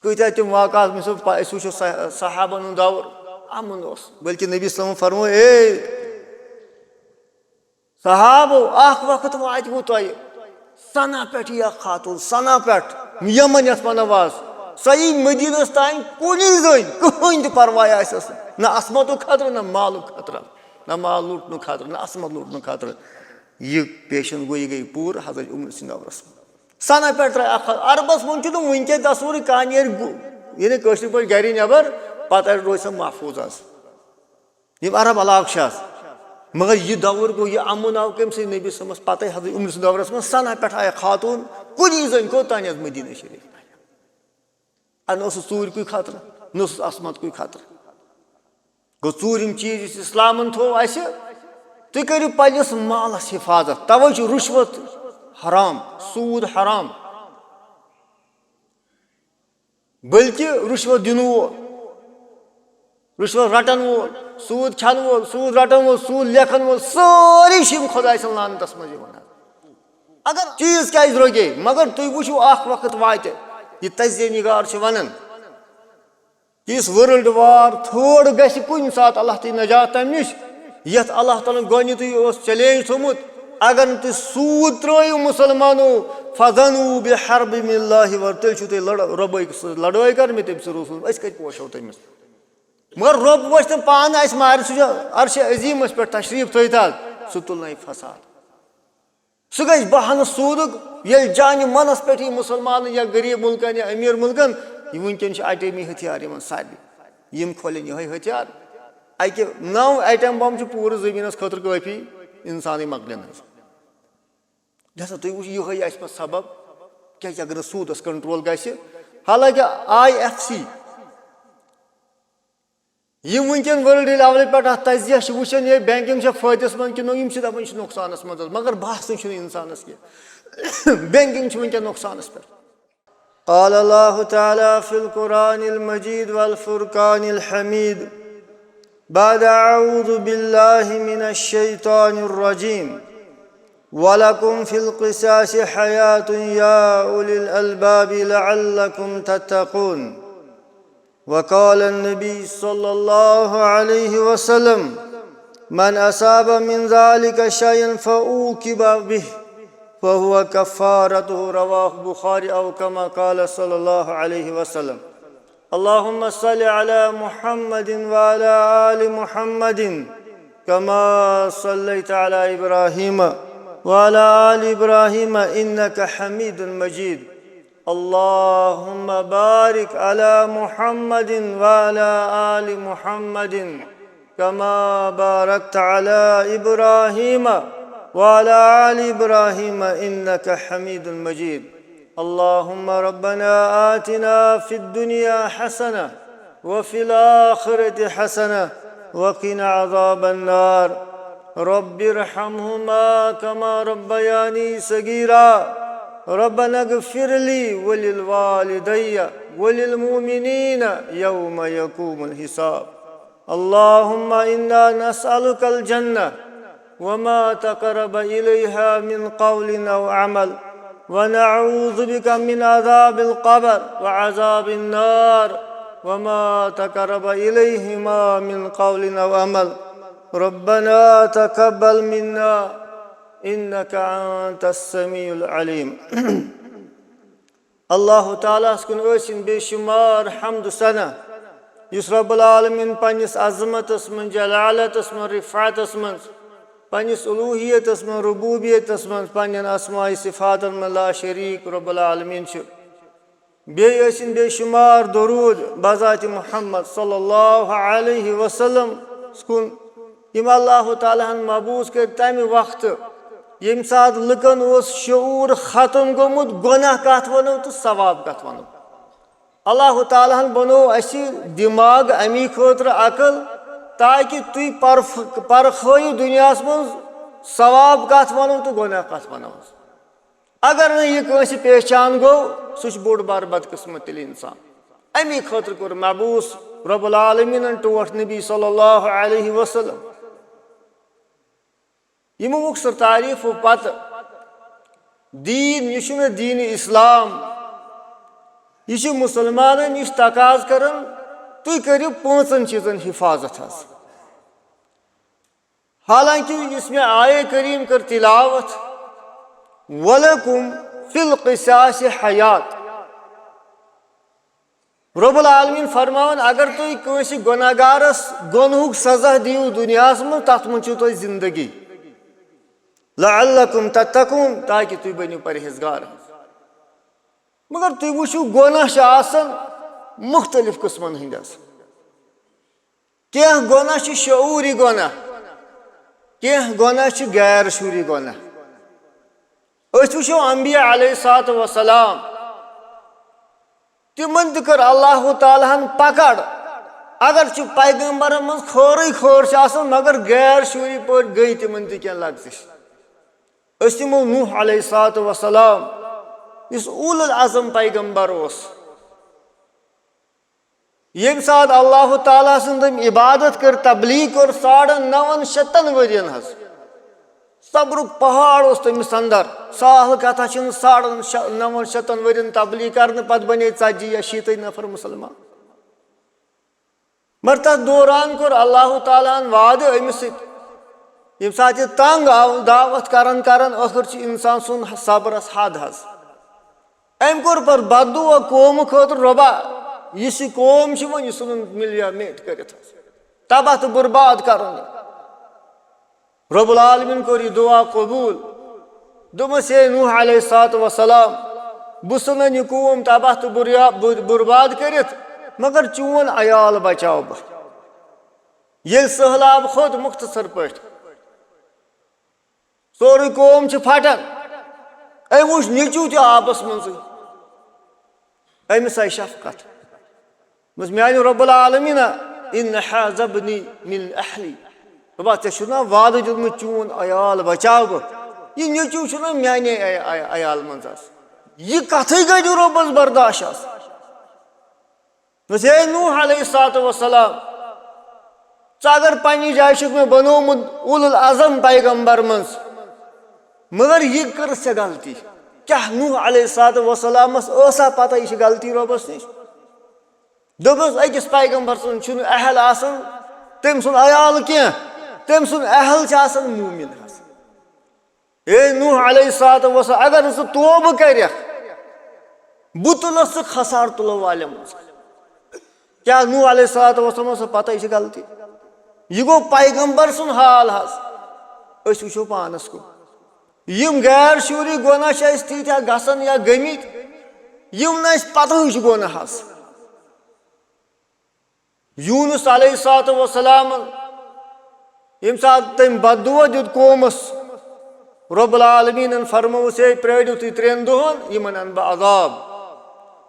कत्या तम वाक़ात वो सहाबन हुंद दौर अमन बल्कि नबी सल्लल्लाहु अलैहि वसल्लम फरमो सहाबो अख वक्त वातमु तोय सना पे खातून सना पे यमन यथ वनान सही मदीनस तान कुन जन कहीं तो परवाह ना असमत खतर ना माल खतर ना माल लुटन खतर ना असमत लुटन खतर यह पेशन गो यह गई पूर हजरत उमर सिंह दौरस सना पे अरबस मन वनक तस्वूर कह ये कशर पे गर नबर पत रोज सह महफूज अरब इलाक मगर यह दौर गो यह अमुन आव कम सी नबी समस पत हजरत उमर सिंह दौरस मह सना पे आया खातून कुन जन कोतान मदीना शरीफ न चूर कोई खतर न असमत कोई खतर गो चूरिम चीज इस्लाम थो तुम करो पन्निस मालस हिफाजत तवे रुश्वत हराम सूद हराम बल्कि रुश्वत दिन वो रुश्वत रटन वो सूद खान वो सूद रटन वो सूद लेखन वो सारी खुदा लानतस मज अगर चीज क्या रोगे मगर तुम वो वक्त वात यह तजिए निगार वन इस वर्ल्ड वार थर्ड गुन सात अल्लाह ती नजात तम नश यथ अल्लाह ताला गोत चैलेंज थोमुत अगर तुम सूद त्रो मुसलमानो फजनु बिहर्ब मिल्लाहि वर तेल रब लड़ाई कर मे तम रसूल कत पोशो तमिस मगर रब वो तम पान मार सह अर्श अजीमस पे तशरीफ थत सह तुल फसाद सह गई बहान सूदुक ये जान मनस पे मुसलमान या गरीब मुल्कन या अमीर मुल्कन वनकन एटमी हथियार सारे यम खोलन ये हथियार अकि 9 एटम बम पूरे जमीनस खतर काफी इंसान मकलन लिहाजा तुम वो ये पे सबब क्या अगर सूदस कंट्रोल ग हालांकि IFC यम वनकन वर्ल्ड लेवल पे तजिया वुचान ये बैंकिंग फायदस मन कि यम दपान नुकसानस मज मगर बहसन इंसानस कह बैंकिंग वनकन नुकसानस पे क़ाल अल्लाहु तआला फ़िल क़ुरानिल मजीद वल फ़ुरक़ानिल हमीद बाद अऊज़ु बिल्लाहि मिनश शैतानिर रजीम वलकुम फ़िल क़िसासि हयातुन या उलिल अलबाबि लअल्लकुम तत्तक़ून वक़ाल अन्नबी सल्लल्लाहु अलैहि वसल्लम मन असाब मिन ज़ालिका शयअन फ़ऊक़िब बिहि फ़हुव कफ़ारतुहु रवाहु बुखारी औ कमा क़ाल सल्लल्लाहु अलैहि वसल्लम अल्लाहुम्मा सल्लि अला मुहम्मदिन व अला आलि मुहम्मदिन कमा सल्लैता अला इब्राहीम व अला आलि इब्राहीम इन्नका हमीदुन मजीद अल्लाहुम्मा बारिक अला मुहम्मदिन व अला आलि मुहम्मदिन कमा बारकता अला इब्राहीम वअला आलि इब्राहीम इन्नका हमीदुन मजीद अल्लाहुम्मा रब्बना आतिना फिद दुनिया हसना व फिल आखिरति हसना व क़िना अज़ाबन नार रब्बिरहमहुमा कमा रब्बयानी सगीरा रब्बना इग़फिर ली व लिल वालिदैया व लिल मुमिनीना यौम यक़ूमुल हिसाब अल्लाहुम्मा इन्ना नस्अलुकल जन्नह वमा तक़रब इलैहा मिन क़ौलिन औ अमल वनऊज़ु बिका मिन अज़ाबिल क़ब्र व अज़ाबिन नार वमा तक़रब इलैहिमा मिन क़ौलिन औ अमल रब्बना तक़ब्बल मिन्ना इन्नका अंतस समीउल अलीम अल्लाह ताला कुन ٲسِن बेशुमार हम्द सना युस रब्बुल आलमीन पन्निस अज़मतस मन जलालतस मन रिफ़ातस मन पन्निस उलूहियतस मन रुबूबियतस मन पन्नन अस्माए सिफ़ातन मन ला शरीक रब्बुल आलमीन बेय ٲسِن बेशुमार दरूद बज़ात मुहम्मद सल्लल्लाहु अलैहि वसल्लम कुन यम अल्लाह ताला मबूस कर तमि वक्त यम सात लुकन शऊर खत्म गोमुत गुनाह कत वनो तो सवाब कत वनो अल्लाह ताला बनो दिमाग अमी खुद अकल ताकि तुम परखो दुनिया मज सवाब कत वनो तो गुनाह कत वनो अगर न यह पहचान गो सह बोड़ बार बदकिस्मत तेल इंसान अमी खुद कोर मबूस रब्बुल आलमीन टोट नबी सल्लल्लाहु अलैहि वसल्लम यमो मुख्तर तारीफ पत दीन यह दीन इस्लाम यह मुसलमान नश तकाज कर तुम करो 5 चीजन हिफाजत हज। हालांकि इसमें आये करीम कर तिलावत वलकुम फिल क़िसास हयात। रब्बुल आलमीन फरमान अगर तुम कंस गुनाहगारस गुनहुक सजा दियो दुनिया में तथ मं तुम जिंदगी लअल्लकुम तत्तकून ताकि तुम बनो परहेजगार। मगर तुम वुचो गुनाह मुख्तलिफ किस्मन हंदस। कह गुनाह शऊरी गुनाह, कह गुनाह गैर शूरी गुनाह। वो अंबिया अलैहिस्सलातु वस्सलाम तिमन त कर अल्लाह तालाहन पकड़। अगर पैगम्बर मज खोर खोर मगर गैर शूरी पे गई तिमन त लग्जिश। तमो नूह अलैहिस्सलातु वस्सलाम इस उलुल अज़म पैगम्बर यम सात अल्लाह ताला सुन इबादत कर तबलीग और 950 वरियन हज सब्रुक पहाड़ तमिस अंदर। साल कथा 950 वरियन तबलीग कर पत बने 40 या 60 नफर मुसलमान। मगर तथ दौरान कोर अल्लाह ताला वाद अमिस यम सात तंग आव दावत करन करन आखिर इंसान सुन सब्रस हद हज। अम कोर पर बदुआ कौम खतर रबा इस कौम वो यह मिलिया मेट कर तबाह तो बर्बाद कर। रब्बुल आलमीन कोर यह दुआ कबूल दोमस हे नूह अलैहिस्सलातु वस्सलाम बह सुनन यह कौम तबाह तो बर्बाद कर मगर चून अयाल बचाओ बह। ये सहलाब खोद मुख्तसर पे सोरे कौम फटन अम वो नीचू तो आबस मज अमिस आई शफकत म्यान रब्बुल आलमीन इन हाज़ा बनी मिन अहली रब्बा ऐ वाद दितमुत चून अयाल बचाव बह। यह नीचू म्याने अयाल मज यह कथ गई रब्बस बर्दाश्त। हे नूह अलैहिस्सलातु वस्सलाम अगर पन्नी जाय मे बनोमुत उलुल अज़म पैगम्बर मज मगर यह कर से गलती। क्या नूह अलैहिस्सलातु वस्सलामस पता यह गलती रब्बस नश दोपस अकिस पैगम्बर सुन अहल तम सुन अयाल कह तम सुन अहल मूमिन। हे नूह अलैहिस्सलातु वस्सलाम अगर सह तौबह कर बह तुलस खसार तुलो वाले मज। क्या नूह अलैहिस्सलातु वस्सलाम पता यह गलती। यह गो पैगम्बर सुन हाल हज। वो पानस को यम गैर शूरी गुनाह तीत्या गसन या गमित यम न पता गुनाह। यूनुस अलैहिस्सलातु वस्सलाम यम सात तम बदुआ दित कौमस रब्बुल आलमीन फरमोस हे प्रेरियो तुम 3 दोहन यमन अन बह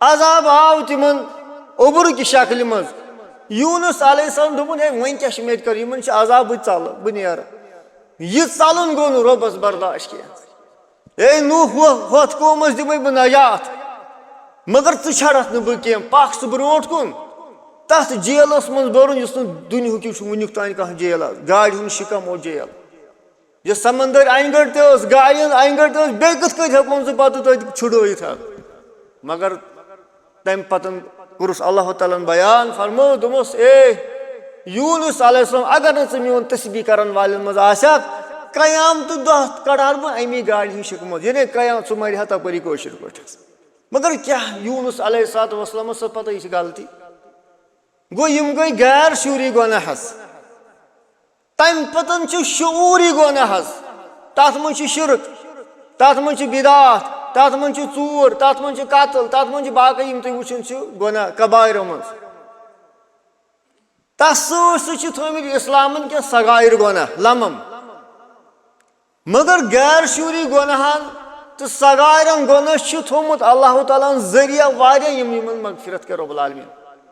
अजाब आव तिमन उबर कि शक्ल मज। यूनुस अलैहिस्सलाम दोपन हे वन क्या मे कर यमन अजाब बह चल बह नेर यह चलन गो न रब्बस बर्दाश्त कह। हे नूह होत कौमस दिमे बह नजात मगर छड़त न बह कह पख सह ब्रोट कुन तथ जेलस मज बरुन इस दुनिया वुनिक तान कह जेल गाड़ हूं शिकम ओ जेल यह समंदर अंगड़ गाड़ि अंगड़ बे कथ हेकोन सह पत छुड़ित मगर तम पतन कुरस अल्लाह ताला बयान फरमो दोमस ए यूनुस अलैहिस्सलाम अगर न मोन तस्बीह करन वालन मज आसक कयामत दह कड़ार बह अमी गाड़ि हूं शिकम ये कयाम सह मर तपरी कशर पे। मगर क्या यूनुस अलैहिस्सलातु वस्सलाम पता यह गलती गो यम गई गैर शूरी गुनाह। तम पतन शूरी गुनाह तथ मं शिरक तथ मं बिदात तथ मं चूर तथ मं कत्ल तथ मं बाकी यम तुम वुचन गुनाह कबायरों मज। तस थमित इस्लामन के सगायर गुनाह लमम। मगर गैर शूरी गुनाहन तो सगायरन गुनाह थोमुत अल्लाह ताला जरिया वारिया यमन मगफिरत के रब्बुल आलमीन।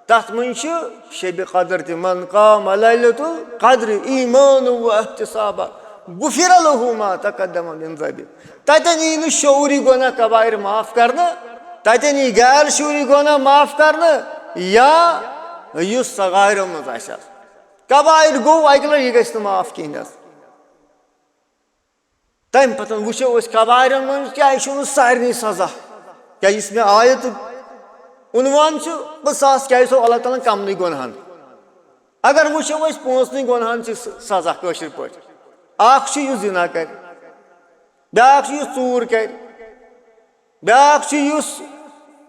तथ मं शब कदर मन काम लैलतुल कद्र ईमान व एहतिसाबा गुफिर लहु मा तकद्दम मिन ज़ंबि। ततन यी शऊरी गुनाह कबायर माफ करना ततन यी गैर शूरी गुनाह माफ करना या युस सगायर मज आसि कबायर गो अकि लटि यह गि माफ कहें। तम पतन वुचो कबायर मं क्या यह सारे सजा क्या इसमें आयत उनवान बह सास क्या अल्लाह ताला कमन गुनहन अगर वो पोंसनी गुनहन सजा कशर पे जिना कर ब्याक चूर कर ब्याक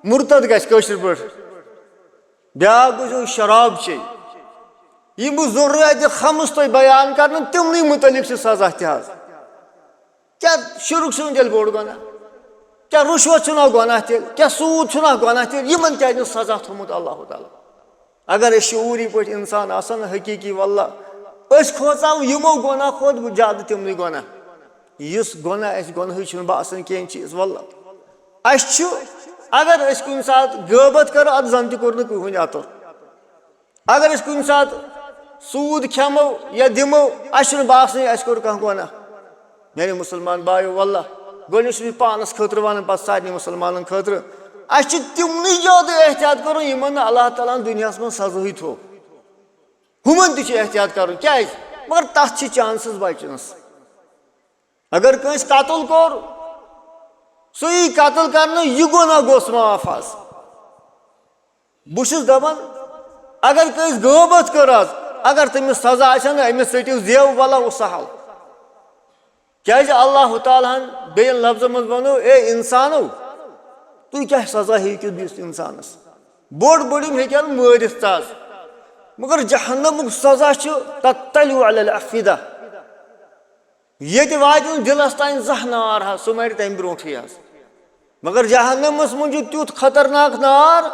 मुर्तद गशर पे ब्याक शराब चे यम बह ज़रूरत खम्स तुम बयान कर तिमन मुतलिक सजा तज क्या शुरुक तेल बोड़ गुना क्या रुश्वत चुना गुना तेल क्या सूद चुना गुना तेल यमन क्या सजा थोमुत अल्लाह ताला अगर शूरी पे इंसान आसान हकीकी वल्ला खोचाव यमो गुना खोद ज्यादा तिमन गुना इस गुना गुना बासान कह चीज वल्ला अगर कुन सात गबत कर अद जन तोर कहन अतर अगर कुन सात सूद खेमो या दिमो बासान कोर कह गुना मेरे मुसलमान बायो वल्ला गोनिश पानस खतर वन पे सारे मुसलमान खतर तिमन ज्यादा एहतियात कर अल्लाह ताला दुनिया में सजा थो हुमन एहतियात कर क्या मगर तथ चांसेस बचनस अगर कंस कतल कोर सही कतल कर यह गुना गोस माफ आज बहुत दपान अगर कंस गबत कर अगर तमिस सजा अमिस टिव जेव वल्ला वो सहल क्या अल्लाह ताला बेन लफ्ज मज वनो ए इंसानो तु क्या सजा हेकियो दिस इंसानस बोड़ बोड़िम हेकन मारिस ताज मगर जहन्नमुक सजा तत्तलु अलल अफिदा ये वात दिलस तान जह नार सह मर तम ब्रोठे मगर जहन्नमस मज तुत खतरनाक नार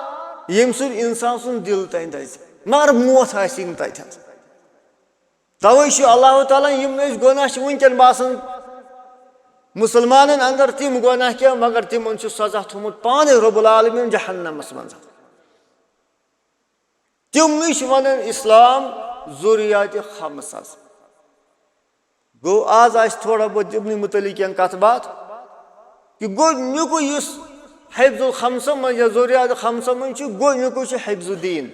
यम सु इंसान सुन दिल तान दज मगर मौत आसिन तत तवे अल्लाह ताला यम गुनाह वनकन बासान मुसलमान अंदर तिम गुनाह क्या मगर तिमन सजा थोमुत पाने रब्बुल आलमीन जहन्नमस मज तिमन वन इस्लाम ज़ुरियात खम्स गो आज थोड़ा बहुत तिमन मुतलिक कथ बात कि गोनिक हिफ्जुल खम्स मज या ज़ुरियात खम्स मज गोनिक हिफ्जुद्दीन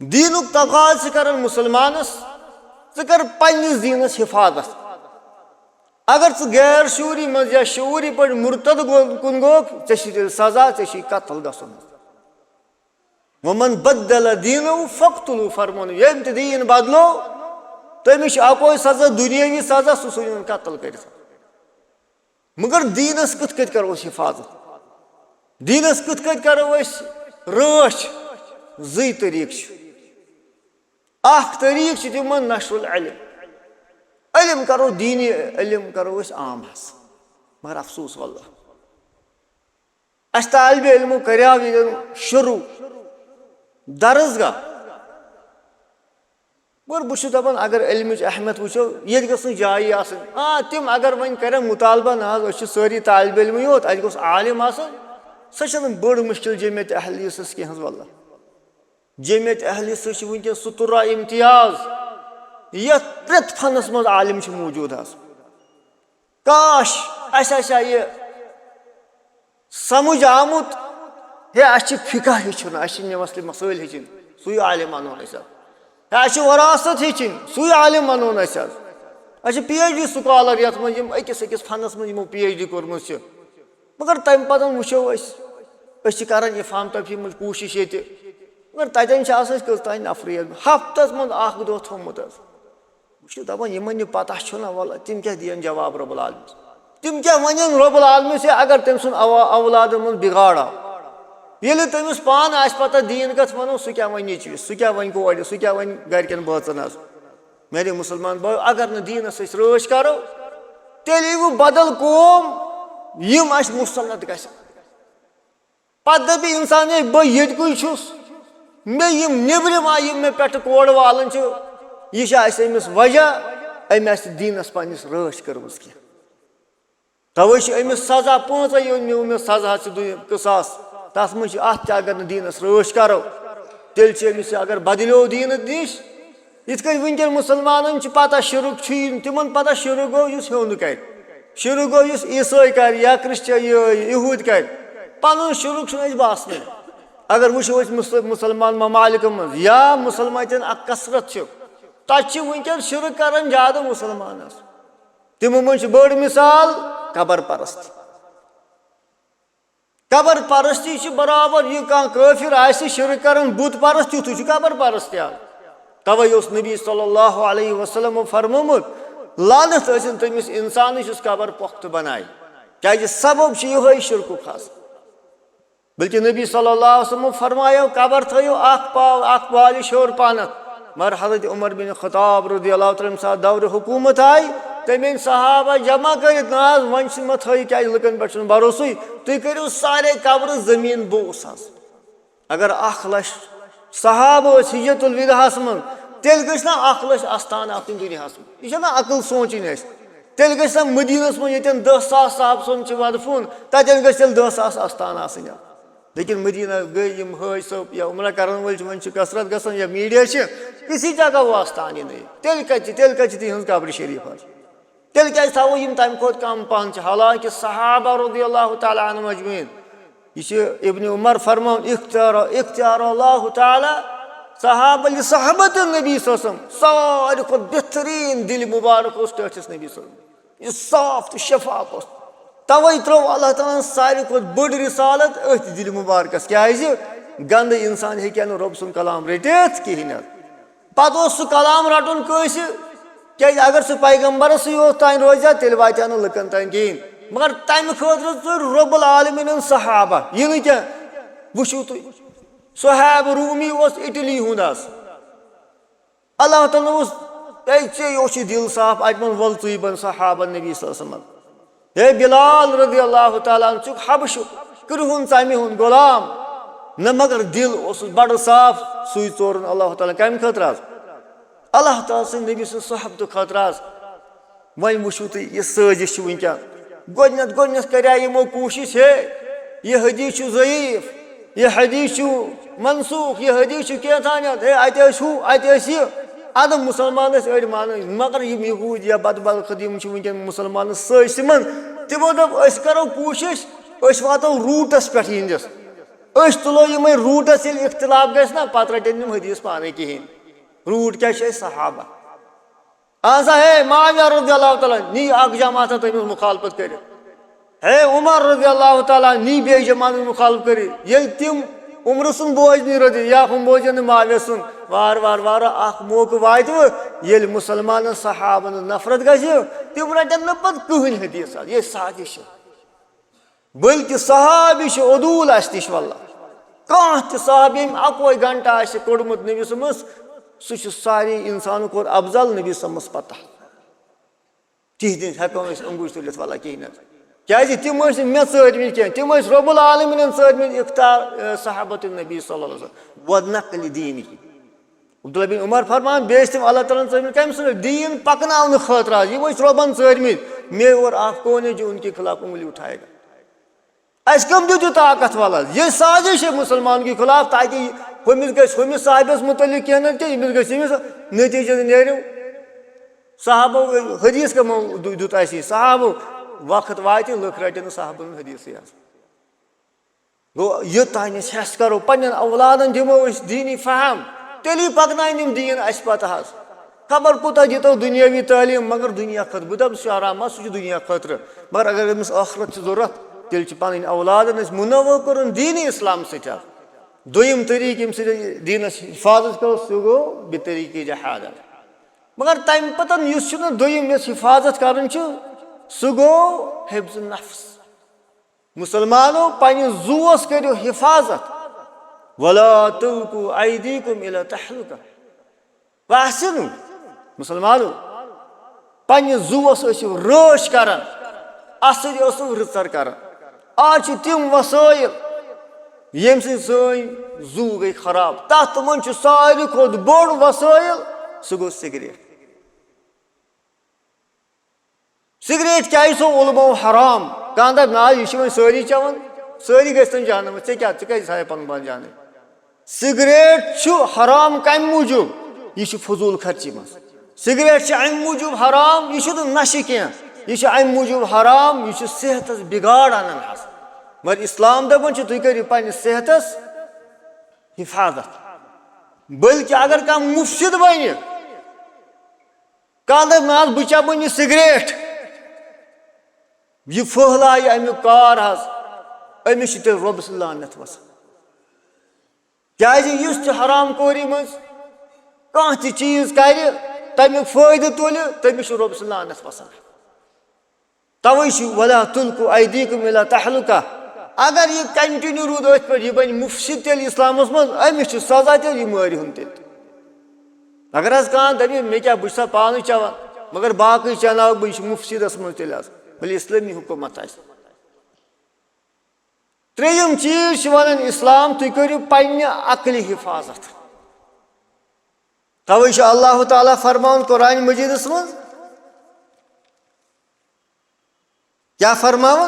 दीनुक तकाज़ कर मुसलमानस कर पन्निस दीनस हिफाजत अगर गैर शूरी मज या शूरी पे मुर्तद कुन गोक सजा कतल गसन वमन बदल दीनो फक्तुलु फरमान यम दीन बदलो तमिस अको सजा दुनियावी सजा सह कतल कर मगर दीनस कत करो हिफाजत दीनस कत करो रच जी तरीक तरीक तिमन नशरुल इल्म इल्म करो दीनी इल्म करो आम मगर अफसोस वल्ला तालिब इल्मो कराव शुरू दरसगाह मगर बहुत दपान अगर इल्म अहमियत वो ये गई जाय तिम अगर वन कर मुतालबा ना सारी तालिब इल्म योत अत गोस आलिम सह बड़ मुश्किल जमियत अहलिस कह वल्ला जमियत अहलिस वनकस सुतुर्रा इम्तियाज ये प्रेत फनस मज आलिम मौजूद काश ये समझ आमुत हे फिका हेचुन मसल मसाइल हेचिन सू आलिम अनोन वरासत हेचिन सू आलिम अनोन PhD स्कॉलर ये अकिस अकिस फनस मज PhD कोर्मुत मगर तम पत वो कर इफाम तफी मज कोशिश ये मगर ततन कतान नफरियत हफ्तस मज दह थोमुत दपान यमन पता ना वल्ला तिम क्या दियन जवाब रब्बुल आलमीन तिम क्या वन रब्बुल आलमीन से अगर तम सुन औलाद मज बिगाड़ ये तमिस पान पता दीन कथ वनो सह क्या वन नीच सह क्या वन कोर सह क्या वन गरकन बचन मेरे मुसलमान भाई अगर न दीनस रच करो तेल वो बदल कौम यम मुसलत ग पत दप इंसान बह ये मे यम निब्रम आय मे पे कोड़ वालन यह अमिस वजह अम दीनस पन्निस रच कर्म कह तवे अमिस सजा 5 अमिस सजा कसास तथ मज अगर न दीनस रच करो तेल अमिस अगर बदलो दीन नश इत वनकन मुसलमान पता शुरुक तिमन पता शुरू गो ह्योन कर शुरू गो ईसाई कर या क्रिश्चन यहूद कर पन शुरुक बासन अगर वो मुसलमान ममालिक मज या मुसलमान कसरत तथ वनकन शुरू कर ज्यादा मुसलमान तिमो मज बड़ मिसाल कबर परस्त कबर परस्ती बराबर यह काफिर आसि शिरक करन बुत परस्त युत कबर परस्त तवे नबी सल्लल्लाहु अलैहि वसल्लम फरमोमुत लानत ٲसिन तमिस इंसान यस कबर पुख्त बनाए क्या सबब यह शिरकुक हस बल्कि नबी सल्लल्लाहु अलैहि वसल्लम फरमायो कबर थो अख पालिश हर पानत मगर हजरत उमर बिन खताब रज़ियल्लाहु तआला अन्हु दौर हुकूमत आई तमें सहाबा जमा कर वन मे थो क्या लुकन पे भरोसु तुम करो सारे कब्र जमीन बोस अगर 1 लाख सहाब हिज्जतुल विदाहस मन तेल गस ना 1 लाख आस्थान आतन दुनियास यह अकल सोचन तेल गस मदीनस मन ये 10,000 साहब सोन मदफून तन गस 10,000 आस्थान आसन लेकिन मदीना गई हज सब या उम्र कर वन कसरत गसन या मीडिया किसी जगह वो आस्थान ही नहीं तेल कत तिहज कब्र शरीफ तेल क्या थो तम खोत कम पहन हालांकि सहाबा रज़ियल्लाहु तआला अन्हुम अजमईन यह इब्न उमर फरमान इख्तियार अल्लाह तआला सहाबत नबी सल्लल्लाहु अलैहि वसल्लम सारे खुद बेहतरीन दिल मुबारक टठिस नबी सल्लल्लाहु यह साफ तो शफाफ तवे त्रो अल्लाह ताला सारे खुद बड़ रिसालत अथ दिल मुबारकस क्या गंद इंसान हेक्या रब सुन कलाम रटित कहें पत सह कलाम रटन कंस क्या अगर सह पैगम्बरस तान रोज तेल वात लुकन तान कहें मगर तम खुद रब्बुल आलमीन सहाबा यह क्या वुचु तुम सुहैब रूमी इटली हुंद अल्लाह ताला चे दिल साफ अतमन वल तुई बन सहाबन नबी सल्लल्लाहु अलैहि वसल्लम हे बिलाल रज़ियल्लाहु तआला अन्हु हबश करहुन तमि हुन गुलाम न मगर दिल बड़ साफ सुई चोरन अल्लाह ताला कम खतर अल्लाह ताला सद नबी सद सोहबत खतर वन वुचु तुम यह साजिश वनकन गोडनथ करा यमो कोशिश हे यह हदीस ज़ईफ यह हदीस मनसूख यह हदीस कैथानियत हे अत अदम मुसलमान अड़ मान मगर यम यहूद या बदबल खदीम वनकन मुसलमान समान तमो दप करो कोशिश वातो रूटस पे इहंदिस तुलो यम रूटस ये इख्तिलाफ गस ना पत रटन हदीस पाने कहें रूट क्या सहाबा आजा हे माविया रज़ियल्लाहु तआला नी अख जमात तमिस मुखालफत कर हे उमर रज़ियल्लाहु तआला नी बे जमात मुखालफत कर ये तिम उम्र सुन बोझ नी रोज या हम बोझन माविया सुन वार वार वार अख मौक वात ये मुसलमान सहाबन नफरत गस तम रटन न पत कहन हदीस ये साजिश बल्कि सहाबी अदूल निश वल्ला कह तहाब यम अकोई घंटा कोड़मुत नबी समस सह सारे इंसान खोत अफजल नबी समस पता तिहद हेको अंगुश तुलित वल्ला कहें क्या तम मे सदमित कह तम रब्बुल आलमीन सदमित इख्तियार सहाबत नबी सल्लल्लाहु अलैहि वसल्लम व नक़ल दीन अब्दुल्लाह बिन उमर फरमान बे अल्लाह ताला सदमित कम सद दीन पकन खतर यम रबन सदमित मे और आप कौन है जो उनके खिलाफ उंगली उठाएगा अस कम दीजो ताकत वाला ये साजिश है मुसलमान के खिलाफ ताकि हमिस साहिबस मुतलिक कह नतीज नो साहबो हदीस कमो दुत साहबो वक्त वात लुक रटन साहबन हदीस गो यह तान हेस करो पन्न औलादन दिमो दीनी फहम तेली पकन दीन अस पता खबर कोता दितो दुनियावी तालीम मगर दुनिया खत बह दप आराम सह दुनिया खतर मगर अगर अमिस आखरत जरूरत तेल पन औलादन मुनव कर दीनी इस्लाम सत दोयम तरीक यम दीनस हिफाजत करो सह गो बेतरीक जहादत मगर तम पतन दोयम हिफाजत कर सह गो हिफ्ज़ नफ्स मुसलमानो पन जूस करो हिफाजत वला तुल्कू ऐदीकुम इला तहलुका वहसिनु मुसलमानो पन जूस रश कर असो रिचर कर आज तम वसाइल यम सी जू गई खराब तथ मन सारे खुद बोड़ वसाइल सह गो सिगरेट क्या सो उलमो हराम कह दप ना यह सारी चवन सारी गन जहनम क्या कह पन पान जान सिगरेट हराम कम मूजूब यह फजूल खर्ची मज सिगरेट अम मूजूब हराम यह नशे कह यह अम मूजूब हराम यह सेहत बिगाड़ अनान मगर इस्लाम दपान तुम करो पे सेहतस हिफाजत बल्कि अगर कह मुफसिद बन कह दप ना बह चमन यह सिगरेट यह फहलाय अमुक कार अमिस तेल रब्स लानत वसान क्या हराम कोरी मज कह चीज कर तमिक फायदे तुल तमिस रब्स लानत वसान तवे वला तुल्कु ऐदीकुम इला तहलुका अगर यह कंटिन्यू रूद अथ पे यह बन मुफसिद तेल इस्लामस मज अमिस सजा तेल यह मारिहुन तेल अगर कह दपि मे क्या बह पान चवान मगर बाकी चलाव बह मुफसिदस मज तेल बल्कि इस्लामी हुकूमत आस त्रेयम चीज वन इस्लाम तुम करो पन्ने अक्ल हिफाजत तवे अल्लाह ताला फरमान कुरान मजीदस मज क्या फरमान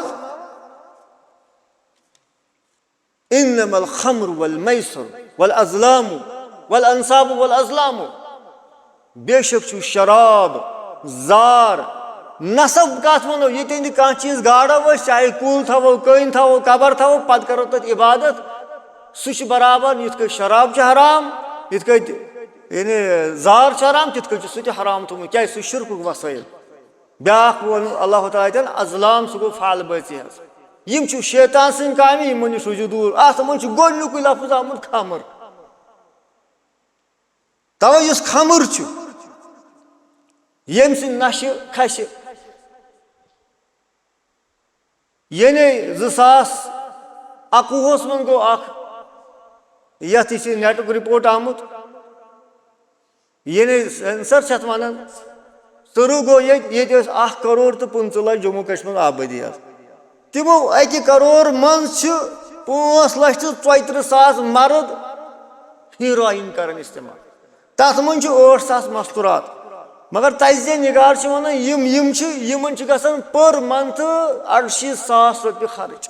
इन्नमल खम्र वल मैसर वल अज़लाम वल अंसाब वल अज़लाम बेशक शराब जार नसब कत वो ये कह चीज गाड़ो चाहे कुल थवो कन थवो कबर थवो पत करो तथ इबादत सह बराबर ये शराब हराम ये यानी जार हराम तिथ सह हराम थोमुत क्या सह शिरकुक वसाइल ब्या वोन अल्लाह ताला अज़लाम सह गो फाल बची यम शैतान सद काम यमन नश रूजू दूर अत मन गोडनुक लफ्ज आमुत खमर तवे इस खमर यम सद नश खस यानी 2021 मन गो यथ नेटुक रिपोर्ट आमुत यानी सेंसर छत वन तरु गो ये 1 करोड़ तो 15 लाख जम्मू कश्मीर आबादी तमो 1 करोड़ मन 5 लाख तो 34,000 मर्द हीरोइन कर इस्तेमाल तथ मन 8,000 मस्तूरात मगर तजे निगार वन यमन गसान पर मंथ 38,000 रुपये खर्च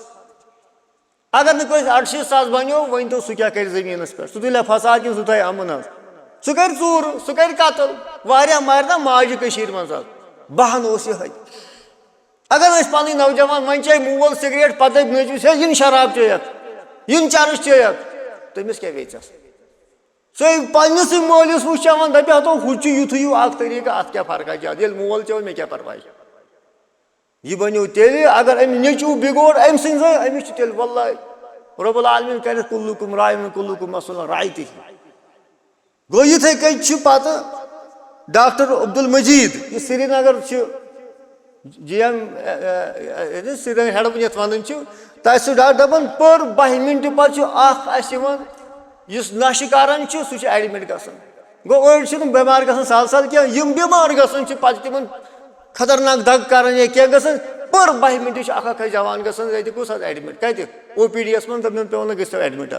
अगर नुक 38,000 बनो वन तो सह क्या कर जमीन पे सह तुल फसाद कि सह थो अमन सह कर चूर सह कर कतल वारिया मार ना माज मज बहन यह अगर पन नौजवान मन चे मूल सिगरेट पत नजस इन शराब चेयक इन चरस चेयक तमिस क्या वेचस सह पन्नस मोलिस वो चवान दप हतो हु युथ तरीका अत क्या फर्क ज्यादा ये मोल चो मे क्या परवाह यह बनो तेल अगर अम नचू बिगोड़ अम अमिस तेल वल्लाह रब्बुल आलमीन कर कुल्लुकुम रायन कुल्लुकुम मसऊलुन राय गो इथे कन पत डॉक्टर अब्दुल मजीद यह श्रीनगर GM श्रीनगर हेड बनित वन तह डॉक्टर दपान पर 12 मिनट पे इस नश करान सह एडमिट गसन गो अड़ बेमार गसन साल साल क्या यम बेमार गसन पे तिमन खतरनाक दग कर या क्या गसन पर 12 मिनट अख जवान गसन कुस एडमिट कत OPD मन तमें पे गो एडमिट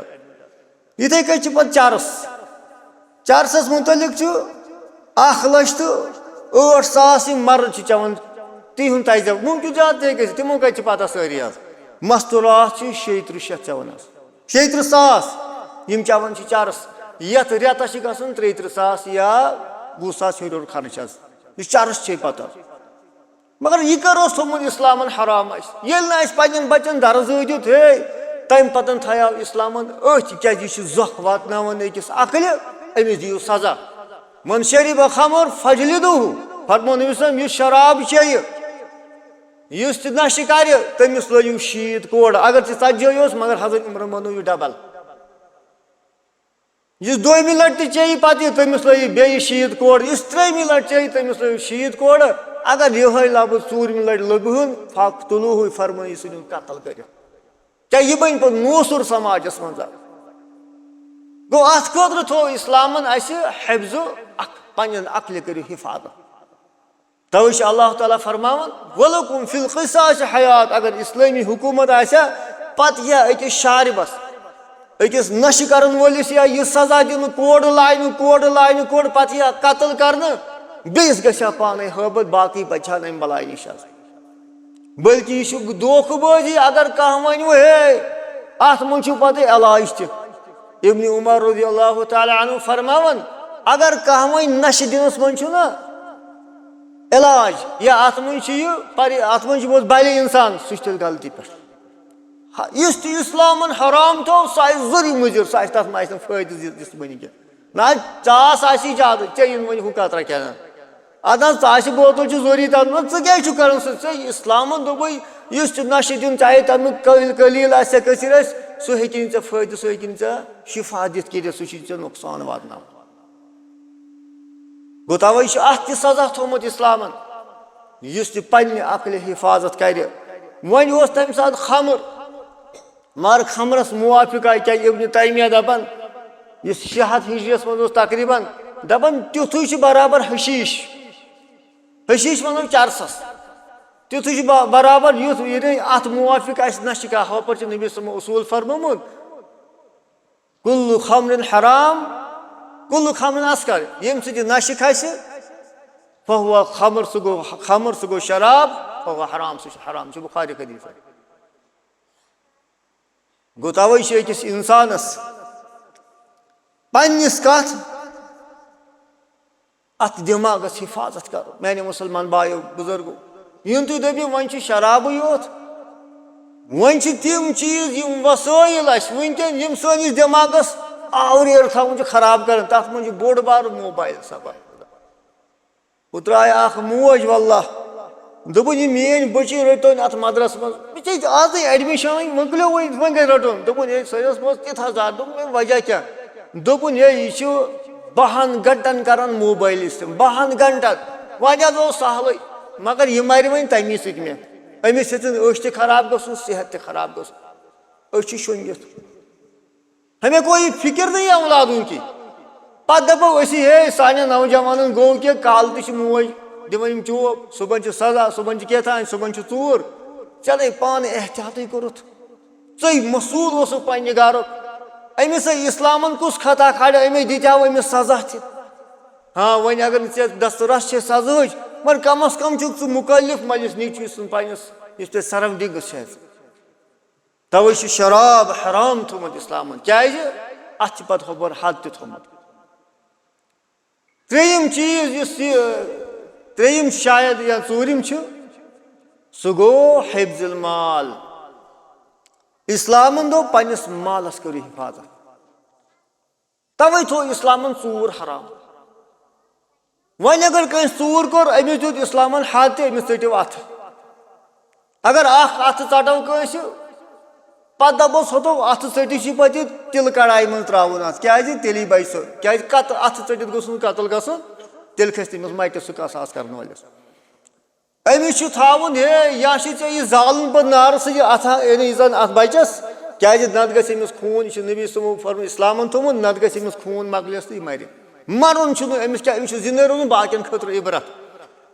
इथे कन पे चरसस मुतलिक 1,08,000 मर्द चवान तिहुन तजब मुमकिन ज्यादा गे तमो कत पता सारी मस्तूरात 36 चवान 36,000 यम चवान चरस यथ रेतस गसन 33,000 या 20,000 हर खर्च यह चरस पता मगर यह कर थोमुत इस्लामन हराम ये पन्न बचन दर्ज दित हे तम पतन थयाव इस्लामन क्या जोख वातनावन अकिस अकल अमिस दियो सजा मन शरीब खमर फजलिदू फरमो नबी शराब चे इस नश कर तमिस लो 60 कोड़ अगर 40 मगर हजरत उमर मनो यह डबल इस 2 लट चे पे तमिस लो बे 60 कोड़ इस 3 लट चे तमिस लो 60 कोड़ अगर यह लफ्ज 4 लट लबहन फक तुलू फरमो यह कतल कर क्या यह बन पे नोसुर समाजस मज गो अत खतर थो इस्लामन हिफ्ज पन्न अक्ल कर हिफाजत तवे अल्लाह ताला फरमान वलकुम फिल क़िसास हयात अगर इस्लामी हुकूमत पत यह अकिस शारिबस अकिस नश करन वोलिस या यह सजा दिन कोड़ लाइन कोड़ पत यह कतल कर बेस गया पान हबत बाकी बचान अम बलाय नश बल्कि यह दोखबाजी अगर कह वन हे अत मन पे इलाज इब्न उमर रज़ियल्लाहु ताला अन्हु फरमावन अगर कह वन नश दिनस मन इलाज या अत मन बल इंसान सह गलती पे इस इस्लामन हराम थो सह जुरी मुजर सह तथ फायदे बन क्या ना चास ज्यादा चे वन हु कतरा क्या ताश बोतल जोरी तथ क्या कर इस्लाम दोप नशे दिन चाहे तमिक कलील कसर सह हे फायद सह हे शिफा दिख कर सह नुकसान वात गो तवे अत सजा थोमुत इस्लाम पे अकल हिफाजत कर वन तम सात खमर मगर खमरस मुआफिक आय क्या इब्न तैमिया दपान 600 हिजरियस मज तकरीबन दपान तुथु बराबर हशीश हशीश वनो चरसस तुथु बराबर युथ अत मुआफिक नशा हपर नबी उसूल फरमोमुत कुल्लु खमरिन हराम कुल्लु खमरिन अस्कर यम सह नशे खसि फहुवा खमर सह गो शराब फहुवा हराम सह हराम बुखारी हदीस गो तवे अकिस इंसानस पन्निस कथ अत दिमागस हिफाजत करो मैंने मुसलमान भाइयों बुजुर्गो यूं तुम दपो वन शराब योत वन तम चीज वसाइल वनकन सैनिस दिमागस आवरेर थवन खराब कर तथ मन बोड़ बार मोबाइल सबर उतराय मोज वल्लाह दोपन यह मेन बची रटन अत मदरस मज आज एडमिशन मकलो वन गई रटन दोपन सर मज तिथा जात दोपन वजह क्या दोपन यह 12 घंटन कर मोबाइल इस्तेमाल 12 घंटन वजह गो सहल मगर यह मर वन तमी सत मे अमिस हे खराब गसन सेहत त खराब गसन शुंगित हमें कोई फिक्र नहीं औलादों की पे दपो हे सान नौजवान गो कि कल तह मोज दिवन चोप सुबह सजा सुबह क्या सुबह चूर चले पान एहतियात कोरुत मसूल पे घर अमिस इस्लाम कुस खता खड़े अमे दित्याव अमिस सजा हाँ वन अगर दस्तरस सजा मगर कम अज कम चुक मुकलिफ मलिस नीचु पन्नस सराउंडिंग तवे शराब हराम थोमुत इस्लाम क्या अत पे हबर हद थोमुत त्रेयम चीज त्रेयम शायद या चूरिम सह गो हिफ्जुल माल इस्लामन दो पन्निस मालस करो हिफाजत तवे थो इस्लामन चूर हराम वन अगर कस चूर कोर अमिस दुत इस्लामन हद अमिस टिव अथ अगर अथ चटो कस पे दपोस हतो अथ चटि पे तिल कड़ाई मन त्रावन क्या तेली बच सो क्या अथ चटित गोस कतल गसन तेल खस तमिस मटि सह कसास कर वलिस अमिस थावन हे या यह जालन पे नार सह अथ अथ बचस क्या नत गमिस खून नबी समो फर्म इस्लाम थोमुत नत गमिस खून मकलिस तो मर मरुन अमिस क्या जिंदे रोजन बाकियन खतर इबरत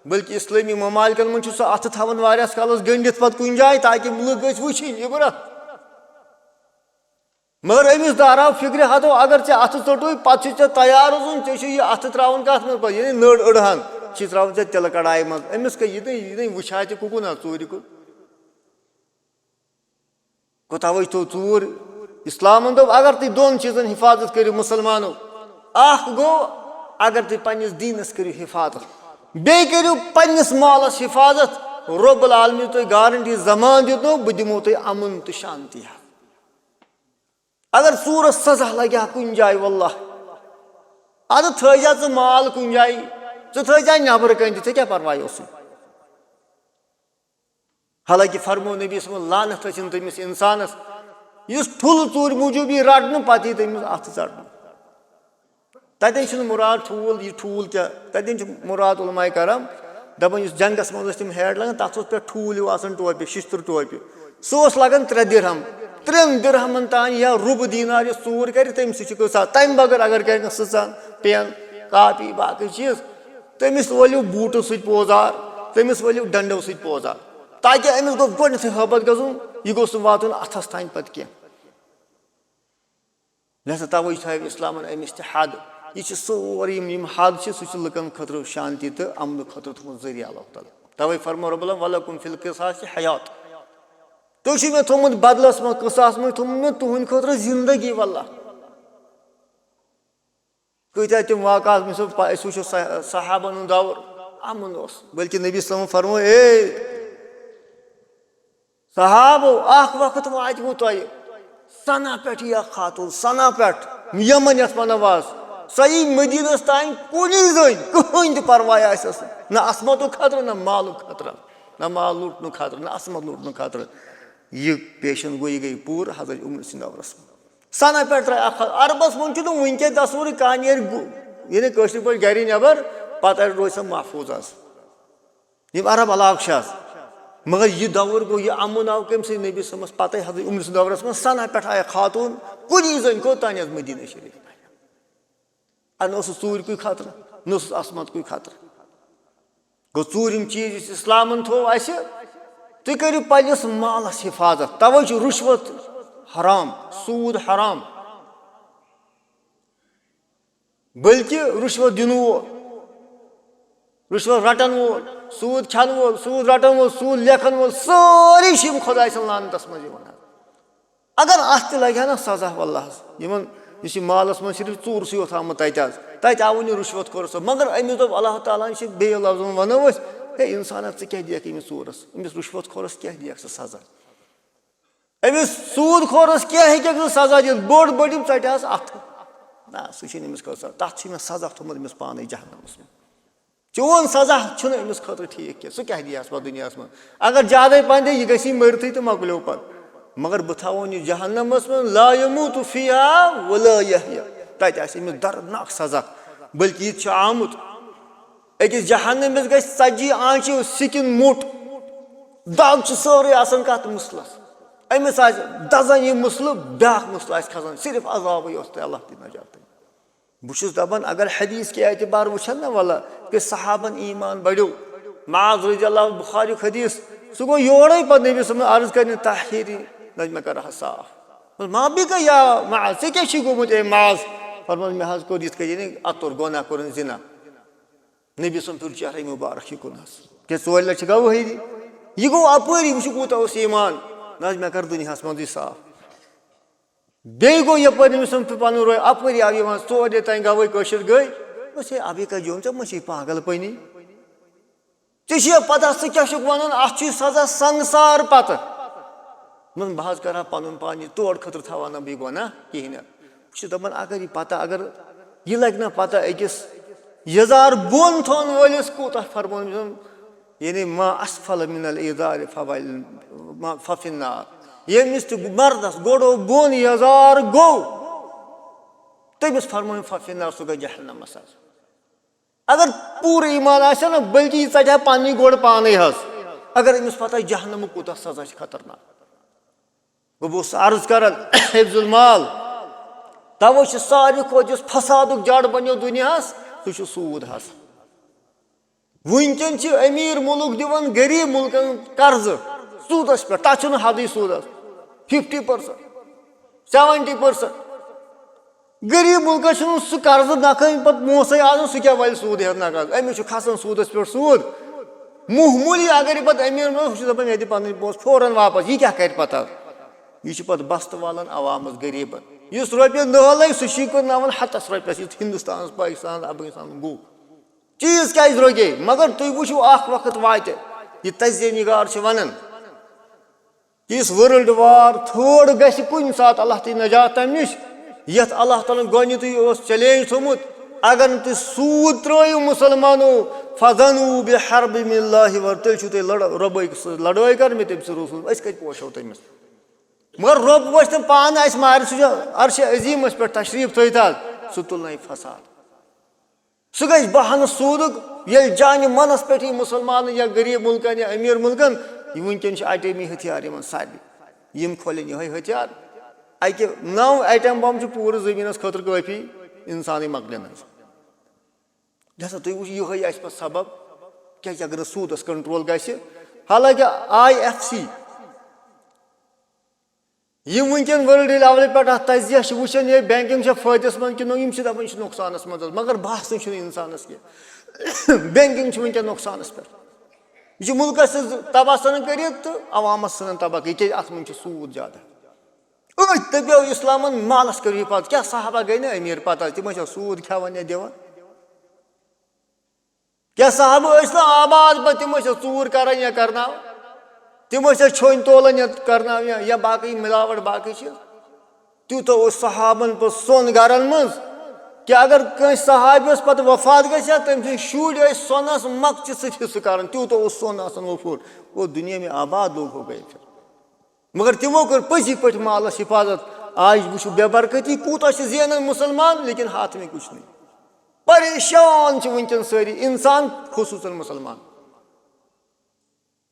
बल्कि इस्लामी ममालिकन मन सह अथ थावन वारियास कालस गंडित पे कुन जाए ताकि मुल्क गई वुचिन इबरत मगर अमिस दाराव फिक्र हतो अगर ऐ अथ चटो पे तैयार रोजन ऐ अथ त्रावन कत मे नड़ अड़हन त्रावन तिल कड़ाई मज अमिस यह वुछा तुकुन चूर कुन गो तवे तो चूर इस्लाम दोप अगर तुम दोन चीजन हिफाजत करो मुसलमानों गो अगर तुम पन्निस दीनस करो हिफाजत बे करो पन्निस मालस हिफाजत रब्बुल आलमीन तुम गारंटी जमान दिनो बह दिमो तुम अमन तो शांति अगर चूरस सजा लगे कुन जाए वल्लाह अद थजा माल कुन जाए थजा नबर कन क्या परवाह हालांकि फरमो नबी लानत तमिस इंसानस ठुल चूर मूजूब यह रटन पे तमिस अथ चटन तथन मुराद ठूल यह ठूल क्या तथन मुराद उलमा कराम दपान जंगस मज तम हेड लगान तथ पे ठूल टोपि शिस्तर टोपि सह लगान 3 दिरहम 3 दिरहमन तान या रुब दीनार चूर कर तम सह तम बगैर अगर कर सचान पेन कापी बाकी चीज तमिस वलियो बूटो सत पोजार तमिस वलियो डंडो सत पोजार ताकि अमिस गो गोथ हबत गजन यह गोस वातन अथस तान पे कह लिहाजा तवे थव इस्लाम अमिस हद यह सोरी हद सह लुकन खतर शांति तो अमन खतर थोमुत जरिया अल्लाह ताला तवे फरमो रब्बुल वलकुम फिल क़िसास हयात तुम मे थोमुत बदलस मे क़िसास मे थोमुत तुहंद खतर जिंदगी वल्लाह कत्या तम वाक़ात वो सहाबन दौर अमन बल्कि नबी सल्लल्लाहु अलैहि वसल्लम फरमो सहाबो वक्त वातमो तुह सना पे खातून सना पे यमन ये वनान सही मदीनस तान कुनी जन कहीं परवाह ना असमत खतर ना माल खतर ना माल लुटन खतर ना असमत लुटन खतर यह पेशन गो यह गई पूर हजरत उमर सिंह दौरस सना पे अरबस मन वनक तस्वूर कह ये कशर पे गर नबर पता रोज सह महफूज अरब इलाक मगर यह दौर गो यह अमुन आव कम सी नबी समस पता हजरत उमर सिंह दौरस मं सना पे आया खातून कुनी जन कोतान मदीना शरीफ न चूर कोई खतर न असमत कोई खतर गो चूरिम चीज इस्लामन थो तुम करो पन्निस मालस हिफाजत तवे रुश्वत हराम सूद हराम बल्कि रुश्वत दिन वो रुश्वत रटन वो सूद खान वो सूद रटन वो सूद लेखन वो सारी शिम खुदा लानतस मज अगर अत लगे ना सजा वल्लाह इस मालस मन सिर्फ चूर सी आमुत तत आव रुश्वत कोर मगर अमिस दोप अल्लाह ताला बे लफ्ज वनो हे इंसान क्या दिख अमिस चूरस अमिस रुश्वत खोरस क्या दिख सजा अमिस सूद खोरस क्या हे सजा दिख बोड़ बड़िम चट अथ ना समिस तथ मे सजा थोमुत अमिस पान जहनमस में चोन सजा अमिस खतर ठीक कह सह क्या दिहस पे दुनिया में अगर ज्यादा पन दे यह गई मरती तो मकलो पे मगर बह थवन जहन्नमस में ला यमूत फीहा वला यहया तत अमिस दर्दनाक सजा बल्कि यह आमुत अकिस जहन्नमस गई 40 आंचो सिकिन मोट दाग सारे आसान कत मुसलस अमिस दजान यह मुसल ब्या मुसल खसान सिर्फ अजाब अल्लाह दी नजात बहुत दपान अगर हदीस के एतबार वुचन ना वल्ला कि सहाबन ईमान बढ़ो माज रज़ी अल्लाह बुखारी हदीस सह गो योरे पे नबी सम अर्ज कर ताहिरी नजम कर साफ माँ भी कह या माज से क्या गोमुत ए माज फरमान मे हज कोर ये अतुर गोना कोर जिना नबी सम फिर चेहरे मुबारक कुन क्या 4 लक्ष गो हरी यह गो अपरी वो कूत ईमान नज मे कर दुनिया मज साफ बे गो यप पन रोय अपरी आव 4 तान गवे कशर गई बस अभी का जोन चे पागल पनी ऐ पता सह क्या वन अत सजा संसार पत बह कर पन पान तोड़ खतर थवाना बी गो ना कहें दपान अगर यह पता अगर यह लग ना पता अकिस यजार बोन थोन वलिस कूत फरमोन यानी मा असफल मिनल इजार फफिन्नार यमिस मर्दस गोड़ो बोन यजार गो तमिस फरमोन फफिन्नार सह गई जहन्नमस अगर पूरे ईमान आ ना बल्कि यह पन्नी गोड़ पान अगर अमिस पता जहन्नम कूत सजा खतरनाक बह अर्ज कर हिफ्जुल माल तवे सारे खोत फसाद जड़ बनो दुनिया सह सूद वनकन अमीर मुल्क दिवान गरीब मुल्कन कर्ज सूदस पे तथ हद सूदस 50% 70% गरीब मुल्क सह कर्ज नखन पे मोसे आन सह क्या वल सूद हे नकद अमिस खसान सूदस पे सूद मुहमूली अगर पे अमीर दपान ये पन पोस फौरन वापस यह क्या कर पता यह पे बस्त वालन अवामस गरीबन इस रोपये नह लग सह नावन हतस रोपयस हिंदुस्तान पाकिस्तान अफगानिस्तान गो चीज क्या रोगे मगर तुम वो वक्त वात यह तजिए निगार वन कि इस वर्ल्ड वार 3 गि कुन सात अल्लाह ती नजात तम नश ये अल्लाह ताला गोनुत चैलेंज थोमुत अगर तुम सूद त्रो मुसलमानो फजनु बिहर्ब मिनल्लाहि व तेल रब लड़ाई कर मे तम रसूल कत पोशो तमिस मगर रब वो तुम पान मार सह अर्श अजीमस पे तशरीफ थत सह तुल फसाद सह गई बहान सूदुक ये जान मनस पे मुसलमान या गरीब मुल्कन या अमीर मुल्कन वनकन एटमी हथियार सारे यम खोलन ये हथियार अकि 9 एटम बम पूरे जमीन खतर काफी इंसान मकलन लिहाजा तुम वो ये पे सबब क्या अगर सूदस कंट्रोल गि हालांकि IFC यम वनकन वर्ल्ड लेवल पे तजिया वुचन ये बैंकिंग फायदस मन कि दपान नुकसानस मज मगर बहसन इंसानस कह बैंकिंग वनकन नुकसानस पे यह मुल्क तबाह सन कर तो अवामस सन तबाह कर अत मन सूद ज्यादा दपो इस्लामन मालस कर हिफाजत क्या साहबा गई ना अमीर पता तम सूद खेवान या दिवान क्या साहबा ना आबाद पे तम चूर कर या करना तम छोन तोलन या करना या बाकी मिलावट बाकी चीज तूत सहाबन पे सोन गरन मज कि अगर कंस सहाबस पत वफात गया तम सद शुर सोनस मक्च हिस्स कर तूत सोन वफूर वो दुनिया में आबाद लोग हो गए फिर मगर तिमो कर पजी पे मालस हिफाजत आज वो बेबरकती कूत जेन मुसलमान लेकिन हाथ में कुछ नहीं परेशान वनकन सारी इंसान खुसूसन मुसलमान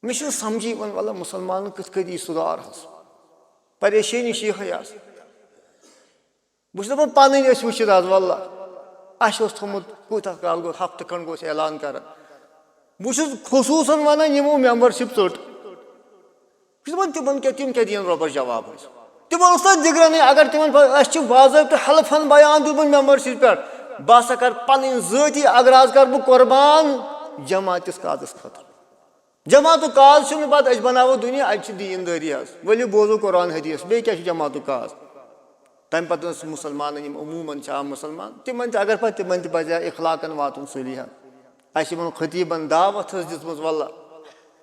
मे समझी वन वाला मुसलमान कथ यी सुधार परेशानी यह बह पन वुत आज वल्ला थोमुत कूता काल गो हफ्त खंड गोस ऐलान कर बह खुसूसन वन यमो मेंबरशिप चट तिमन क्या दिन रबस जवाब तिमन दिगरन अगर तिमन बाज़ाब्त हल्फन बयान दित मेंबरशिप पे बह सा कर पन ज़ाती अगराज कर बह कुर्बान जमात कादस खतर जमात काज पे बनावो दुनिया अत दीनदारी वलियो बोजो कुरान हदीस बे क्या जमात काज तम पे मुसलमान अमूमन आम मुसलमान तिमन अगर पे तिमन पजा इखलाकन वातन सलीहा अमन खतीबन दावत दित वल्ला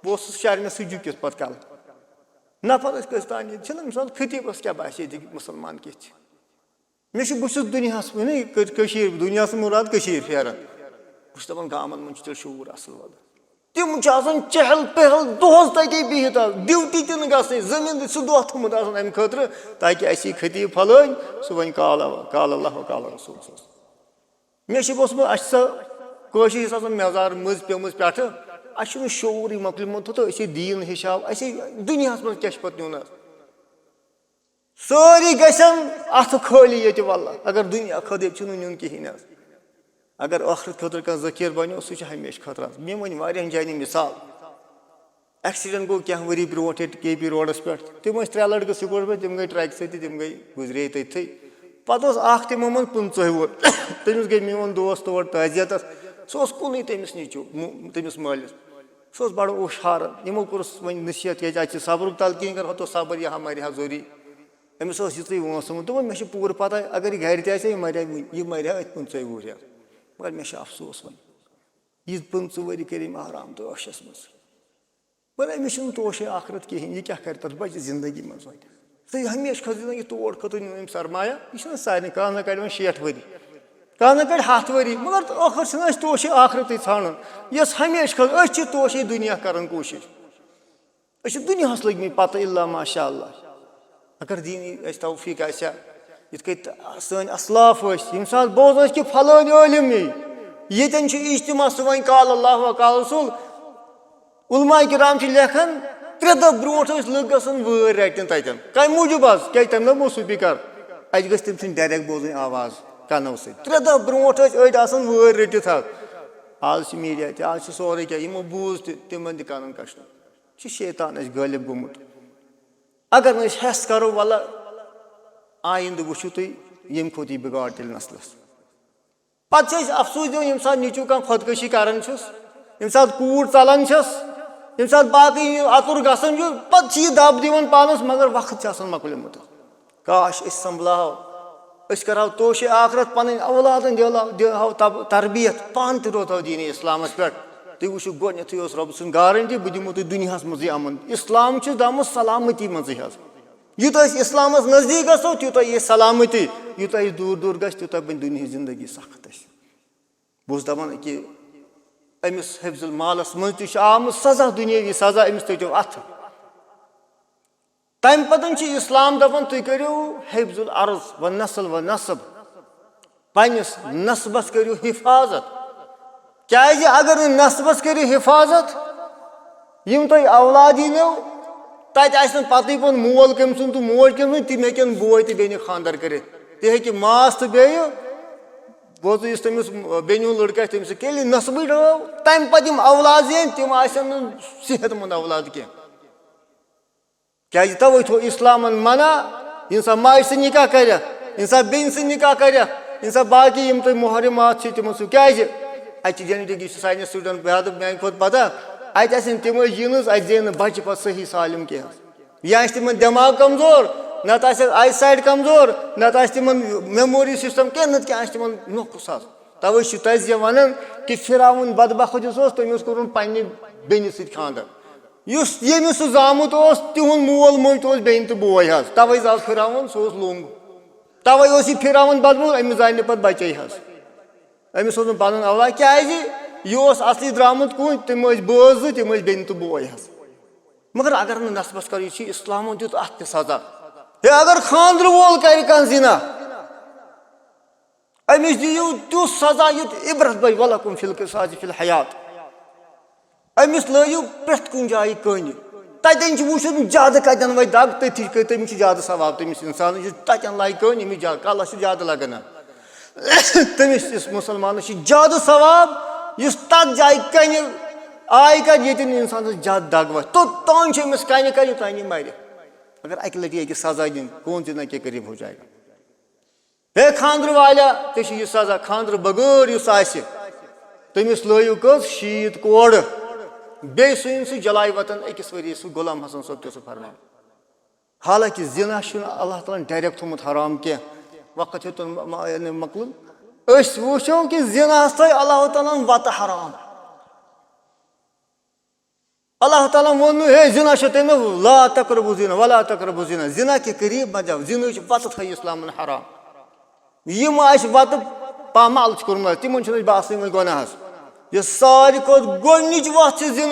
बह शर्म सजु किस पे कल नफर कस्तान मिसाल खतीबस क्या बासे मुसलमान कि बस दुनिया दुनिया मुराद फेरन बस दपान गामन मन शूर असल वल तिम चहल पहल दोहस तक बिहित ड्यूटी तन गई जमीन सह दह थोमुत अम खतर ताकि असी खतीब फलन सह वन काल अल्लाह काल रसूल मे बस कशिर मेजार मज पेम पे अस शूर मकलमुत तो दीन हिसाब अस दुनिया मज क्या पे नुन सारी गन अथ खाली ये वल्ला अगर दुनिया खतर नुन कहें अगर आखरत खतर कह जखीर बनो सह हमेशा खतरा मे वन वारियान जान मिसाल एक्सीडेंट गो क्या वरी ब्रो KP रोडस पे तम 3 लड़के स्कूल पे तम गई ट्रैक सती तम गई गुजरे तथी पे तमो मन 15 वोर तमिस गई मोन दोस्त तौर ताजियत सह कुन तमिस नीचो तमिस मालिस सह बड़ उशार यमो कोर्स वन नसीहत क्या सब्र तलकीन कर तो सब्र यहाँ मरिया जोरी अमिस ये वोसम दोपन मे पूर पता अगर यह घर तह मरिया अत 15 वोर मगर मे अफसोस वन यह 15 वरी कर आराम तो अशस मज मगर अमिस तोश आखरत कहें यह क्या कर तथ बच जिंदगी मज तो हमेशा खत जिंदगी तोड़ खत सरमाया यह सारे कह ना कड़ 60 वरी कह ना कड़ 7 वरी मगर आखिर तोश आखरत ान यस हमेशा खत तोश दुनिया कर कोशिश दुनिया लग पता इल्ला माशा अल्लाह अगर दीनी तौफीक ये सन असलाफ यम सात बोज कि फलान आलिम ये इज्तिमा सह वन काल अल्लाह काल रसूल उलमा किराम लेखन 3 दह ब्रोट लुक गसन वर रटन तन कम मूजूब क्या तम ना स्पीकर अत गम सद डायरेक्ट बोजन आवाज कनो सो 3 दह ब्रोट अड़न वर रटित आज मीडिया आज सोरे क्या यमो बूज तिमन तन कशन शैतान गालिब गोमुत अगर हेस करो वल्ला आइंद वो तुम यम खोत यह बिगाड़ तेल नस्लस पे अफसोस दिन यम सात नीचू कह खुदकशी कर यम सात कूड़ चलान यम सात बाकी अतुर गसन पे यह दब दिवन पानस मगर वक्त मकलमुत काश संभलाव करो तोश आखरत पन औलादन दिलहाव तरबियत पान रोतो दीन इस्लामस पे तुम वो गोथ रब सुन गारंटी बह दिमो तुम दुनिया मज अमन इस्लाम दामुत सलामती मज यूत इस्लामस नजदीक गो तूत ये सलामती यूत दूर दूर गूत बन दुनिया जिंदगी सख्त बस दपान कि अमिस हिफ्जुल मालस मज आम सजा दुनियावी सजा अमिस थो अथ तम पतन इस्लाम दपान तुम करो हिफ्जुल अर्ज व नस्ल व नसब पन्निस नस्बस करो हिफाजत क्या अगर नस्बस करो हिफाजत यम तुम औलाद नो तत पत पुन मोल कम सुन तो मोज कम सुन तम हेन बोय तो बेन खानदर कर हे मास तो बे बोज तमिस बेनु लड़का तमिस ये नस्बी डो तम पे औलाद जेन तम सेहत मंद औलाद कह क्या तवे थो इस्लामन मना इंसान माज से निकाह कर इंसान बेन से निकाह कर इंसान बाकी यम तुम मुहरमात तमो सो क्या अत जेनेटिक सारे स्टूडेंट बेहद मैं खुद पता अत तम जीनस अत जेन बच्चे पे सही सालिम कह यह तम दिमाग कमजोर नत आई साइड कमजोर नत तम मेमोरी सिस्टम कह नत क्या तम नोकुस तवे तज वन कि फिराउन बदबख्त तमिस कोर पे बेन सत खानदर ये जामुत तिहुंद मोल मोज बेन तो बोय तवे फिराउन सह लोंग तवे ओस यह फिरावन बदमूल अमिस जाय पे बचे अमिस ओस पन औलाद क्या यह असली द्रामुत कून तम बोज तम बेन तो बोय मगर अगर नस्बस कर इस्लामो दुत अत सजा हे अगर खानद्र वोल कर कह जिना अमिस दियो तुथ सजा युत इबरत बे वलकुम फिल किसास फिल हयात अमिस लयू प्रेथ कुन जाय कन तन वुन ज्यादा कतन वे दग तथि तमिस ज्यादा सवाब तमिस इंसान तन लाई कन अमिस कलस ज्यादा लगन तमिस मुसलमान ज्यादा सवाब इस तथ जाय कन आय कर ये इंसान ज्यादा दग वे तोतान अमिस कन कर युतान मर अगर अक लटि सजा दिन कौन दिन के करीब हो जाएगा हे खानद्र वाला ये सजा खानद्र बगैर तमिस लयू कस शीत कोड़ बे सुन सह जलाय वतन अकिस वरी सह गुलाम हसन सोब तो फरमान हालांकि जिना अल्लाह ताला डायरेक्ट थोमुत हराम कह वक्त हेतुन मकलुन वो कि जिना थो अल्लाह ताला वत हराम अल्लाह ताला वोन हे जिना तम ला तकरबु जिना वला तकरबु जिना जिना के करीब मत जाओ जिन वत थो इस्लाम हराम यम वत पामाल कर्मुत तिम बासन गुनाहस यह सारी गोच वत जिन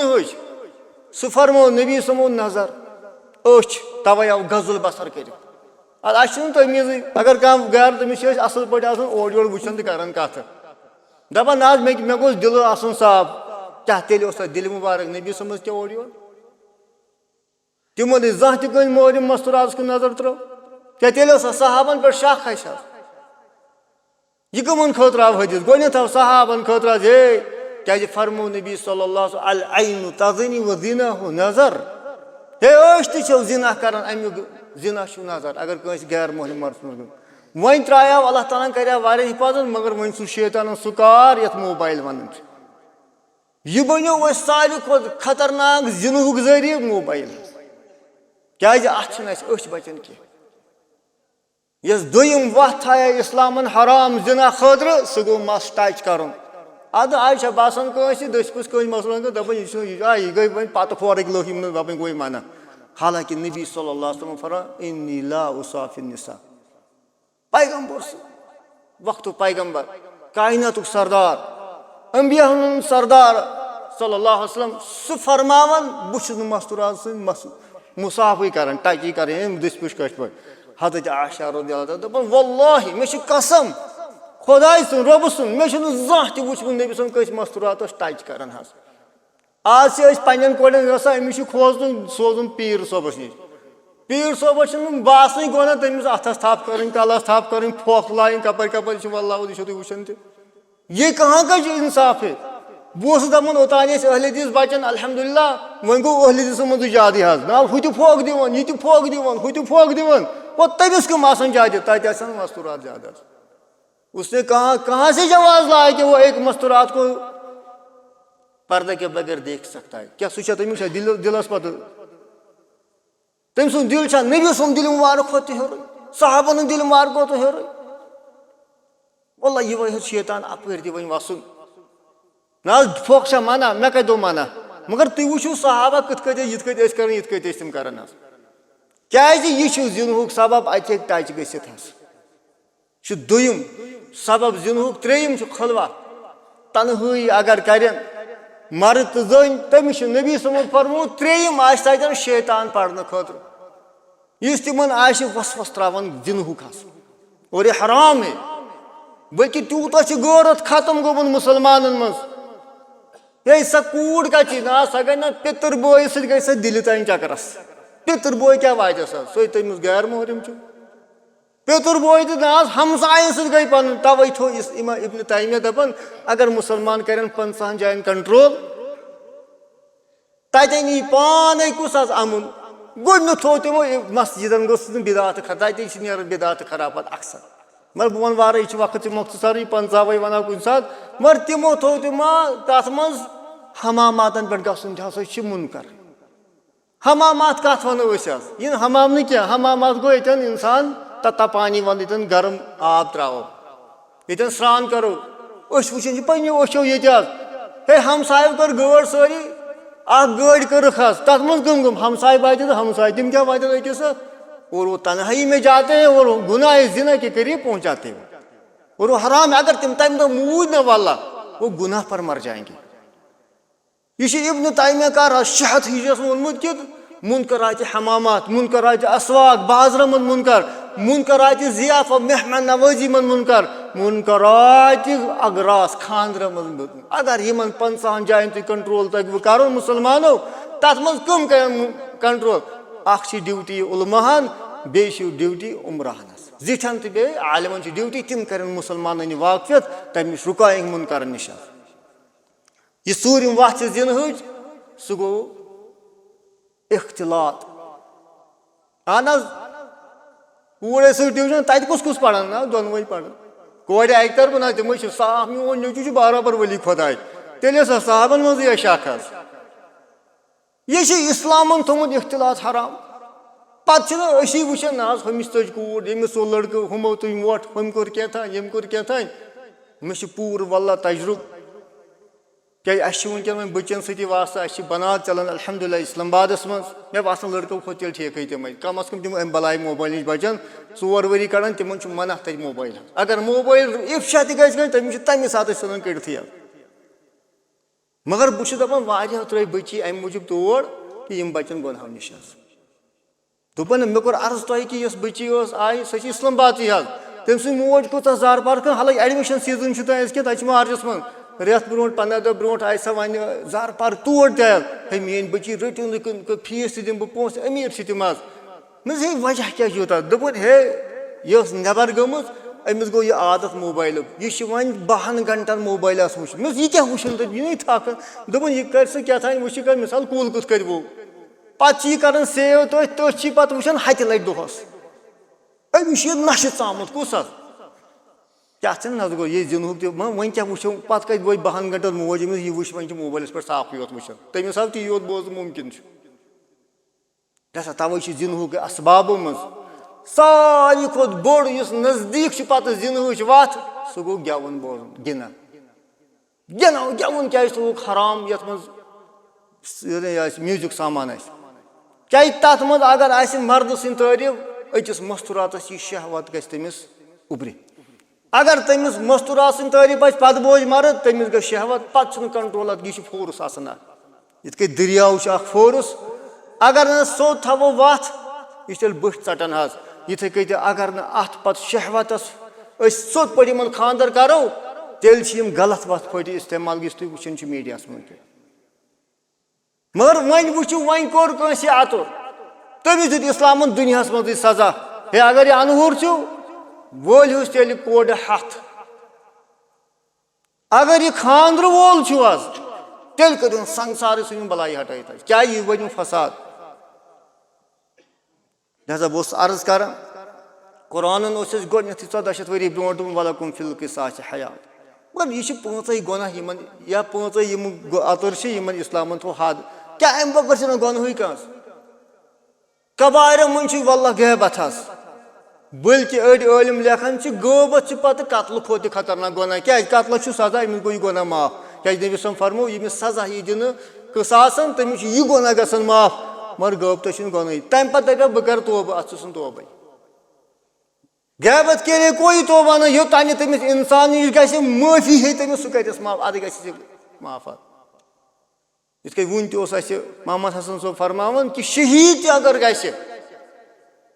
सह फरमो नबी समो नजर अच तवे आव गजुल बसर कर तमीज अगर कह गर तमिस असल पे ओर योर वुचान तो करान कथ दपान ना मे गोस दिल आसन साफ क्या तेल दिल मुबारक नबी समझ क्या ओर योर तिमो जह तन मोर मस्तुराज कुन नजर त्रो क्या तेल सहाबन पे शक खस यह कमन खतर आव हदीस गोथ आव सहाबन खतर हे क्या फरमो नबी सल्लल्लाहु अल ऐनु तज़नी व ज़िनाहु नजर हे अश तो जिना कर अमुक जिना नजर अगर कस गैर मोहन मर्द वन त्राया अल्लाह ताला कर हिफाजत मगर वन सह शैतान सुकार ये मोबाइल वन यह बनो सारे खुद खतरनाक जिनुक जरिए मोबाइल क्या अच बचन कह यस दुयम वत थाया इस्लामन हराम जिना खतर सह गो मस टच कर अद आज बासान दस पुस मसलन दपान यह गई वन पत फोरक लोग दपान गई माना हालांकि नबी सल्लल्लाहु अलैहि वसल्लम फरमाया इन्नी ला उसाफिन निसा पैगंबर वक्त पैगंबर कायनात सरदार अंबिया सरदार सल्लल्लाहु अलैहि वसल्लम सह फरमावन बुश मस्तुराज मुसाफी कर टची कर दस पुश कश पे हजरत आयशा रज़ियल्लाहु अन्हा दपान वल्लाहि मे कसम खुदाय सुन रब सुन मे जह तह वुचमुत नबी सन कस मस्तुरात टच कर आज पन्न कोड़न अमिस खोजन सोजन पीर सोबस नश पीर सोबस बासन गो ना तमिस अथस थप कर कलस थप कर फोक लाइन कपर कपर वल्लाह यह वुचान तह कहाँ कह इंसाफ है बह दपान ओतान अहल हदीस बचन अल्हम्दुलिल्लाह वन गो अहल हदीस मज ज्यादा ना हु फोक दिवन यह फोक दिवन हु फोक दिवन वो तमिस कम आसान ज्यादा तथा मस्तूरात ज्यादा उसने कहाँ से जवाब लाया कि वो एक मस्तूरात को पर्दा के बगैर देख सकता है क्या सोचा तमिस दिलस पे तम सुन दिल नबी सुन दिल मुबारक हो हेर साहबन दिल मुबारक हो हेर वल्लाह यह शैतान अपर वन वसन ना फोक माना मे कत दो माना मगर तुम वो सहाबा कत कर तम कर क्या यह जिनहुक सबब अत टच गि दुयम सबब जिनहुक त्रेयम खलवा तनहाई अगर कर मर्द तो जन तमिस नबी समो फरमो त्रेयम तन शैतान पढ़ने खतर इस तिमन वस त्रावान जिनहुक और यह हराम है बल्कि तूत गौरत खत्म गोमुत मुसलमान मज ये सा कूड़ कत ना सा गई ना पितर बोय सह दिल तान चकरस पितर बोय क्या वात सो तमिस गैर मोहरम पितर बोय तो ना हमसायन सह गई पन तवे थो इब्न तैमिया दपान अगर मुसलमान कर 50 जायन कंट्रोल तन यी पान कुस अमुन गोड थो तमो मस्जिदन गोस बिदात तन बिदात खराब पे अक्सर मगर बह वन वारे यह वक्त मुख्तसर 50 वे वनो कुछ सात मगर तमो थो तम तथ मज हमामातन पे गसन हसा मुनकर हमामात कत वनो इन हमाम क्या हमामात गो ये इंसान तत्ता पानी वन ये गर्म आब त्रो ये स्नान करो वुचान पे वो ये हमसाय कर गड़ सारी गड़ कर तथ मज गम हमसाय वात हमसाय तम क्या वात अकिस और वो तन्हाई में जाते हैं और गुनाह जिना के करीब पहुंचाते हैं और वो हराम है। अगर तुम तम तो मूद न वाला वो गुनाह पर मर जाएंगे। ये इब्न तैमिया का शहत हिजस वोनमुत कि मुनकरात हमामात, मुनकरात अस्वाक, बाजर मन मुनकरात जियाफा मेहमान नवाजी मन मुनकरात अगरास खानद्र मन। अगर यमन 50 जायन तुम कंट्रोल तक करो मुसलमानों तथ मज कम कंट्रोल। अख ड्यूटी उलमाहन बे ड्यूटी उमराहनस जिठन तो बे आलिमन ड्यूटी तिम कर मुसलमान वाकफियत तमिश रुकाय मुनकर निश। यह सूरम वत जिन हज सह गो इख्तिलात। अहन कूर ट्यूशन तत कुस पढ़ान ना दोनवे पढ़ान कोर अक तरफ ना तम साफ मोन नुचु बराबर वली खुदाय तेल साहबन मज यह शक। यह इस्लामन थोमुत इख्तिलात हराम। पे असी वुचान ना हमिस तज कूर यमिस वो लड़क हमो तुम वोट हम कोर क्या यम कोर क्या मे पूर वल्ला तजुर्ब क्या वनकन बच्चन सती वास्ता बनात चलान अल्हम्दुलिल्लाह इस्लामाबाद मज मे बासान लड़कों खुद तेल ठीक तम कम अज कम तम अम बलाय मोबाइल नश बचान 4 वरी कड़ान तिमन मना तक मोबाइल। अगर मोबाइल इफ्शा तमिस तमें सात सन कड़ित मगर बहुत दपान त्र बच्ची अम मूजूब तोड़ कि बचन गुनाहों निश। दोपन मे कोर अर्ज तुह कि बच्ची आई सह इस्लामाबाद तम सद मोज कूत जार पार कर। हालांकि एडमिशन सीजन तक मार्चस मन रेत ब्रो 15 दह ब्रो आय सा वन जार पार तोड़ हे मेन बच्ची रटू फीस दिम बह पोस अमीर तम आज मे वजह क्या यूत दोपन हे यह नबर गम अमिस गो यह आदत मोबाइल यह वन 12 घंटन मोबाइल वो मे यह क्या वुन तो यह थक दोपन यह कर सह क्या वो कर मिसाल कूल कुत करो पे यह कर सेव तथ पे वुचान हत लट दोहस अमिस नशे चामुत कुस क्या ना गो ये जिन वन क्या वो पे कत वो 12 घंटन मोज यह वो वन मोबाइल पे साफ योत वुचान तमिस ती योत बोज मुमकिन तवे जिन असबाबों मज सारी खुद बोड़ नजदीक पे जिन वत सह गो गेवन बोजन गिना गेवन क्या हराम ये म्यूजिक सामान क्या तथ मज अगर मर्द सद तारीफ अकिस मस्तूरात यह शहवत गस तमिस उभर। अगर तमिस मस्तूरात सद तारीफ पे बोज मर्द तमिस गई शहवत पे कंट्रोल यह फोर्स आसान इत दरियाव फोर्स। अगर न सोद थवो वत यह तेल बट चटान इथे कत अगर न अत पे शहवत सोद पे खानदर करो तेल गलत वत पे इस्तेमाल गि तुम वुचान मीडिया मन। मगर वन वुचु वन कोर कंस अतुर तमिस दित इस्लामन दुनिया मज सजा हे अगर यह अनहुर वोल तेल कोड हथ। अगर यह खानद्र वोल आज तेल कर संसार सन बलाई हटाई क्या यह वन फसाद। लिहाजा बस अर्ज कर कुरान गोथ 1400 वरी ब्रो वलकुम फिल किसास हयात मगर यह 5 गुनाह या 5 अतर इस्लामन थो हद क्या अम बगर गुनह कह कबायर मन वल्ला गैबत बल्कि अलिम लेखन गबत पे कत्ल खोत खतरनाक गुनाह क्या कत्ल सजा अमिस गो यह गुनाह माफ क्या नबी फरमो यमिस सजा यह दिन कसासन तमिस यह गुनाह गसन माफ मगर गबत गुनाह तम पे दप बह कर तोब अत तोब गैबत करे कोई तोबा ना योतान तमिस इंसान नश माफी है तमिस सह कर माफ अद ग माफ। इत वन मोहम्मद हसन सोब फरमान कि शहीद अगर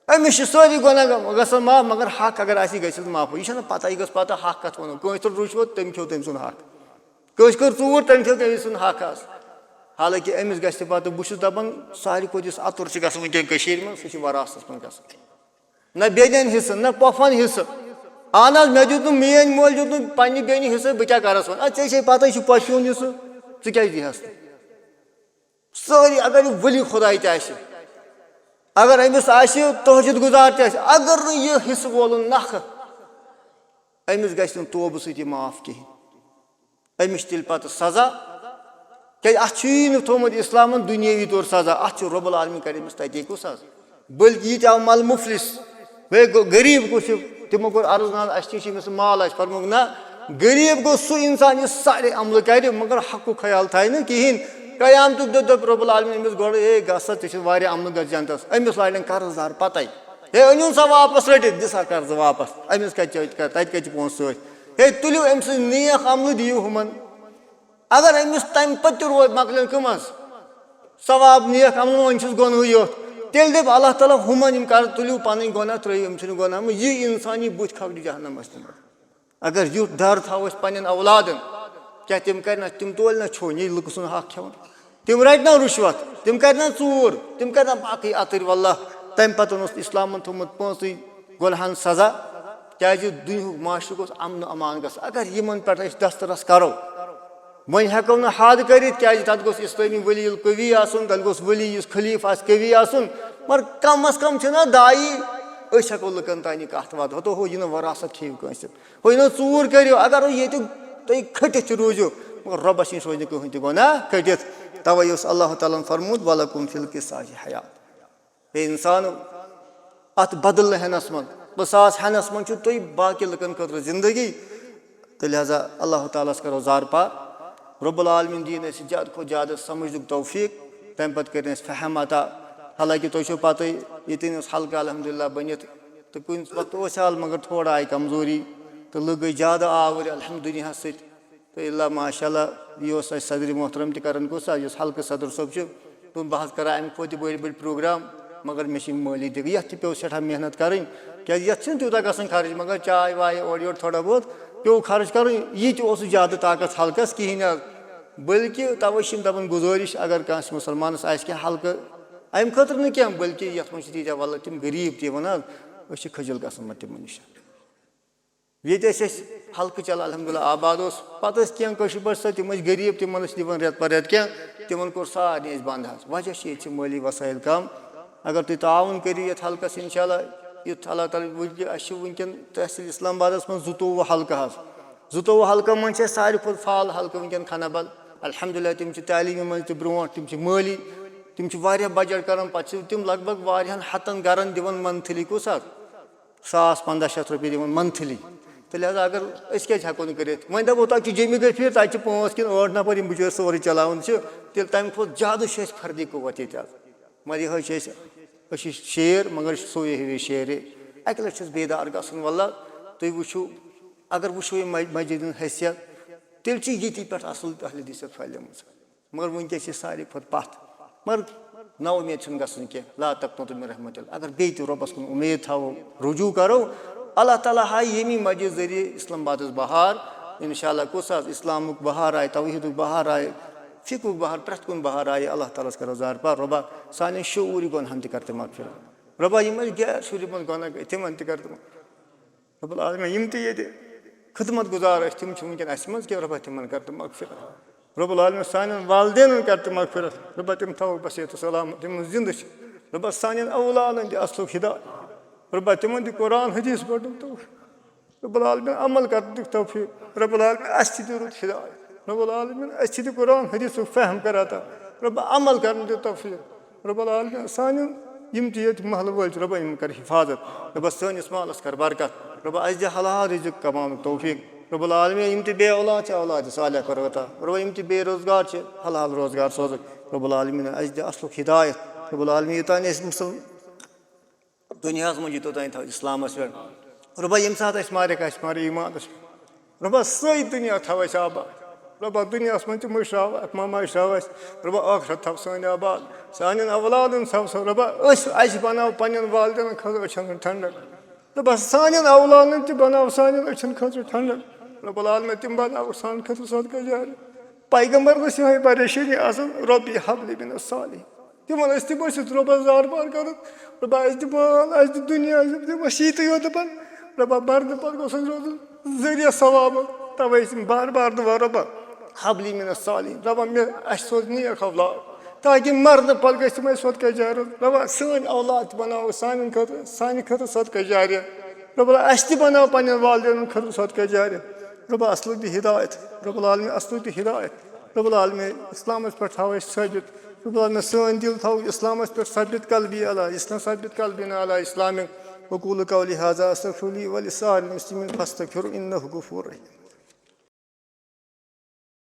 गमिस सारी गुनाह गसन माफ मगर हक अगर गस माफ यह पता यह गस पता हक कत वो कंस रुशवो तम खो तम सुन हक कंस कर चूर तम खो तम सुन हक। हालांकि अमिस गस पे बहुत दपान सारी खुद अतुर वनकन मन सह वरासत मन ग न बेन हिस्स न पफन हिस्स। अहन मे दुत मेन मोल दुत पे बेन हिस्स बह क्या करस वन ऐसे पता यह पफन हिस्स क्या दिहस सारी अगर यह वली खुदा अगर अमिस तहजद गुजार अगर यह हिस्स वोल नख अमिस गस तोब सत माफ कहें अमिस तेल पे सजा क्या अत थोमुत इस्लामन दुनियावी तौर सजा अत रब्बुल आलमीन कर तक कुस बल्कि यह आव मल मुफलिस वे गो गरीब कुछ तमो कोर अर्ज ना अमिस माल फरमोक ना गरीब गो सह इंसान यह सारे अमल कर मगर हक ख्याल थाय न कहें कयामत दप रब्बुल आलमीन अमिस गो ए गसा अमल ग जनतस अमिस लाइन कर्जदार पत है अनिन सा वापस रटित दिसा कर्ज वापस अमिस कत पोस है तुलियो अम नेक अमल दियो हुमन अगर अमिस तम पे रोज मकलन कम सवाब नेक अमल वन गोन योत तेल दप अल्लाह ताला हुमन कर तुलियो पन गोना त्रो गोना यह इंसानी बुथ खगड़ जहनमस अगर युथ डर थो पन्न औलादन क्या तम कर तम तोल छोन ये लुक सुन हक खेवन तम रट ना रुश्वत तम कर चूर तम कर बाकी अतर वल्ला तम पे इस्लाम थोमुत पांच गुनहन सजा क्या दुनिया माशर अमन अमान ग अगर इन पे दस्तरस करो वन हेको ना हद कर तथ गोस इस्लामी वली कवी आसन तथ गोस वली खलीफ आ कवी आसन मगर कम अज कम ना दाई हेको लुकन तान कत वात हतो हो यह वरासत खेव कंस हो यह चूर करो अगर ये तुम खटित रोजो मगर रबस नश रोज कहें तह गुना खटित तवे अल्लाह ताला फरमूद वलकुम फिल किसाहि हयात हे इंसान अत बदल हेनस मन बसास हेनस मन तुम बाकी लुकन खतर जिंदगी तो लिहाजा अल्लाह ताला करो जार पार रब्बुल आलमीन दीन ज्यादा खो ज्यादा समझ तौफीक तम पे कर फहम अता हालांकि तुम पत ये हल्का अल्हम्दुलिल्लाह बनित तो कुन वक्त हाल मगर थोड़ा आई कमजोरी तो लग गई ज्यादा आवर अल्हम्दुलिल्लाह सत तो अल्लाह माशाल्लाह यह सदर मोहतरम तक कुछ हल्का सदर सोब तुम बह कर अमे खो बड़ बड़ प्रोग्राम मगर मे माली दिग ये पे सठा मेहनत करें क्या ये तूत ग खर्च मगर चाय वाय और योर थोड़ा बहुत पे खर्च कर यह ज्यादा ताकत हल्कस कहें बल्कि तवे दपान गुजारिश अगर कस मुसलमानस कह हल्का अम खतर न क्या बल्कि ये तीजा वल तम गरीब तक खजल गम तम नश ये हल्क चल अल्हम्दुलिल्लाह आबाद पे कशर पे तम गरीब तम दिवान रेत पर रेत क्या तमन कोर सारे बंद वजह ये माली वसाइल कम अगर तुम ताउन करो ये हल्कस इंशाल्लाह युथ अल्लाह ताला वनकन तहसील इस्लामाबाद में 22 हल्का 22 हल्का मन सारे खुद फाल हल्का वनकन खनबल अल्हम्दुलिल्लाह तम तालीम मन ब्रो तम माली तम बजट कर तम लगभग वारियान हतन गरन दिवन मंथली कुछ 1,500 रुपये दिवन मंथली तो लिहाजा अगर क्या हेको कर वो दपो तक जमी गई फिर तक 5 कि 8 नफर बिचार सोरे चलान तेल तम खुद ज्यादा फर्दी कुत ये मगर यह शेर मगर सोए हुए शेर अक लट बेदार गसन वल्ला तुम वो अगर वो ये मस्जिद हैसियत तेल ये पे असल अहल हदीस फैलम मगर वनकस सारे खुद पथ मगर ना उम्मीद गसन कह ला तकनतु मिन रहमतिल्लाह अगर बे रबस कुन उम्मीद थो रुजू करो अल्लाह ताला हाय यमी मस्जिद जरिए इस्लामाबाद बहार इंशाअल्लाह कुछ इस्लाम बहार आए तौहीद बहार आए फिकुक बहार प्रत कुन बहार आए अल्लाह ताला करो जार पार रबा सान शूर गुनहन कर मगफिरत रबा गैर शूर गुना तम कर रब्बुल आलमीन ये खिदमत गुजार तम वनकन अस मज क्या रबा तम कर मगफिरत रब्बुल आलमीन सान वालदेन कर मगफिरत रबा तम थो बसियत सलाम तम जिंद रबा सान औलादन असलुक हिदायत रब्बा तिमन दी कुरान हदीस पढ़ तो रब्बुल आलमीन अमल कर तौफीक रब्बुल आलमीन अस रुत हिदायत रब्बुल आलमीन अस कुरान हदीस फहम कराता रब्बा अमल कर तौफीक रब्बुल आलमीन सान यम ये महल वल रब्बा इन कर हिफाजत रब्बा सानिस मालस कर बरकत रब्बा अस दे हलाल रिज़्क कमान तौफीक रब्बुल आलमीन यम बे औलाद औलाद सालिह कर अता रब्बा यम बेरोजगार हलाल रोजगार सोज रब्बुल आलमीन अस दे असलुक हिदायत रब्बुल आलमीन युतान मुसल दुनिया मज योतान थो इस्लामस पे रब्बा ये सात मारे ईमान रब्बा सही दुनिया थो आबाद रब्बा दुनिया मज मशराव मशराव रब्बा आखरत थो सन आबाद सान औलादन थो रब्बा अस बनाव पन्न वालदेन खन ठंडक रब्बा सान औलादन तह बनाव सान अचन खतर ठंडक रब्बुल आलमीन तम बनाव सान खतर सदका जारी पैगंबर ये परेशानी आसन रब्बी हबली मिन सालिहीन तमन तम रब्बा जार पार कर रब्बा अस दुनिया शीत यो दपान रब्बा मरने पे गोस रोज जरिया सवाब तवे बार बार दुआ रब्बा हबली मिन सालिहीन रब्बा मे सोच नेक औलाद ताकि मरने पे गम सदका जारी रब्बा सान औलाद बनाओ सान खतर सदका जारी रब्बा अस बनाओ पन्न वालदेन खतर सदका जारी रब्बा असलुक दी हिदायत रब्बुल आलमीन असलुक दी हिदायत रब्बुल आलमीन इस्लामस पे थो साबित रब्बुल आलमीन सन दिल थो इस्लामस पे साबित कल्बी अला इस्लाम साबित कल्बी अला इस्लामिक वक़ूलु क़ौली हाज़ा अस्तग़फ़िरुल्लाह व लिसाइरिल मुस्लिमीन फस्तग़फिरूहु इन्नहु गफ़ूरुर रहीम।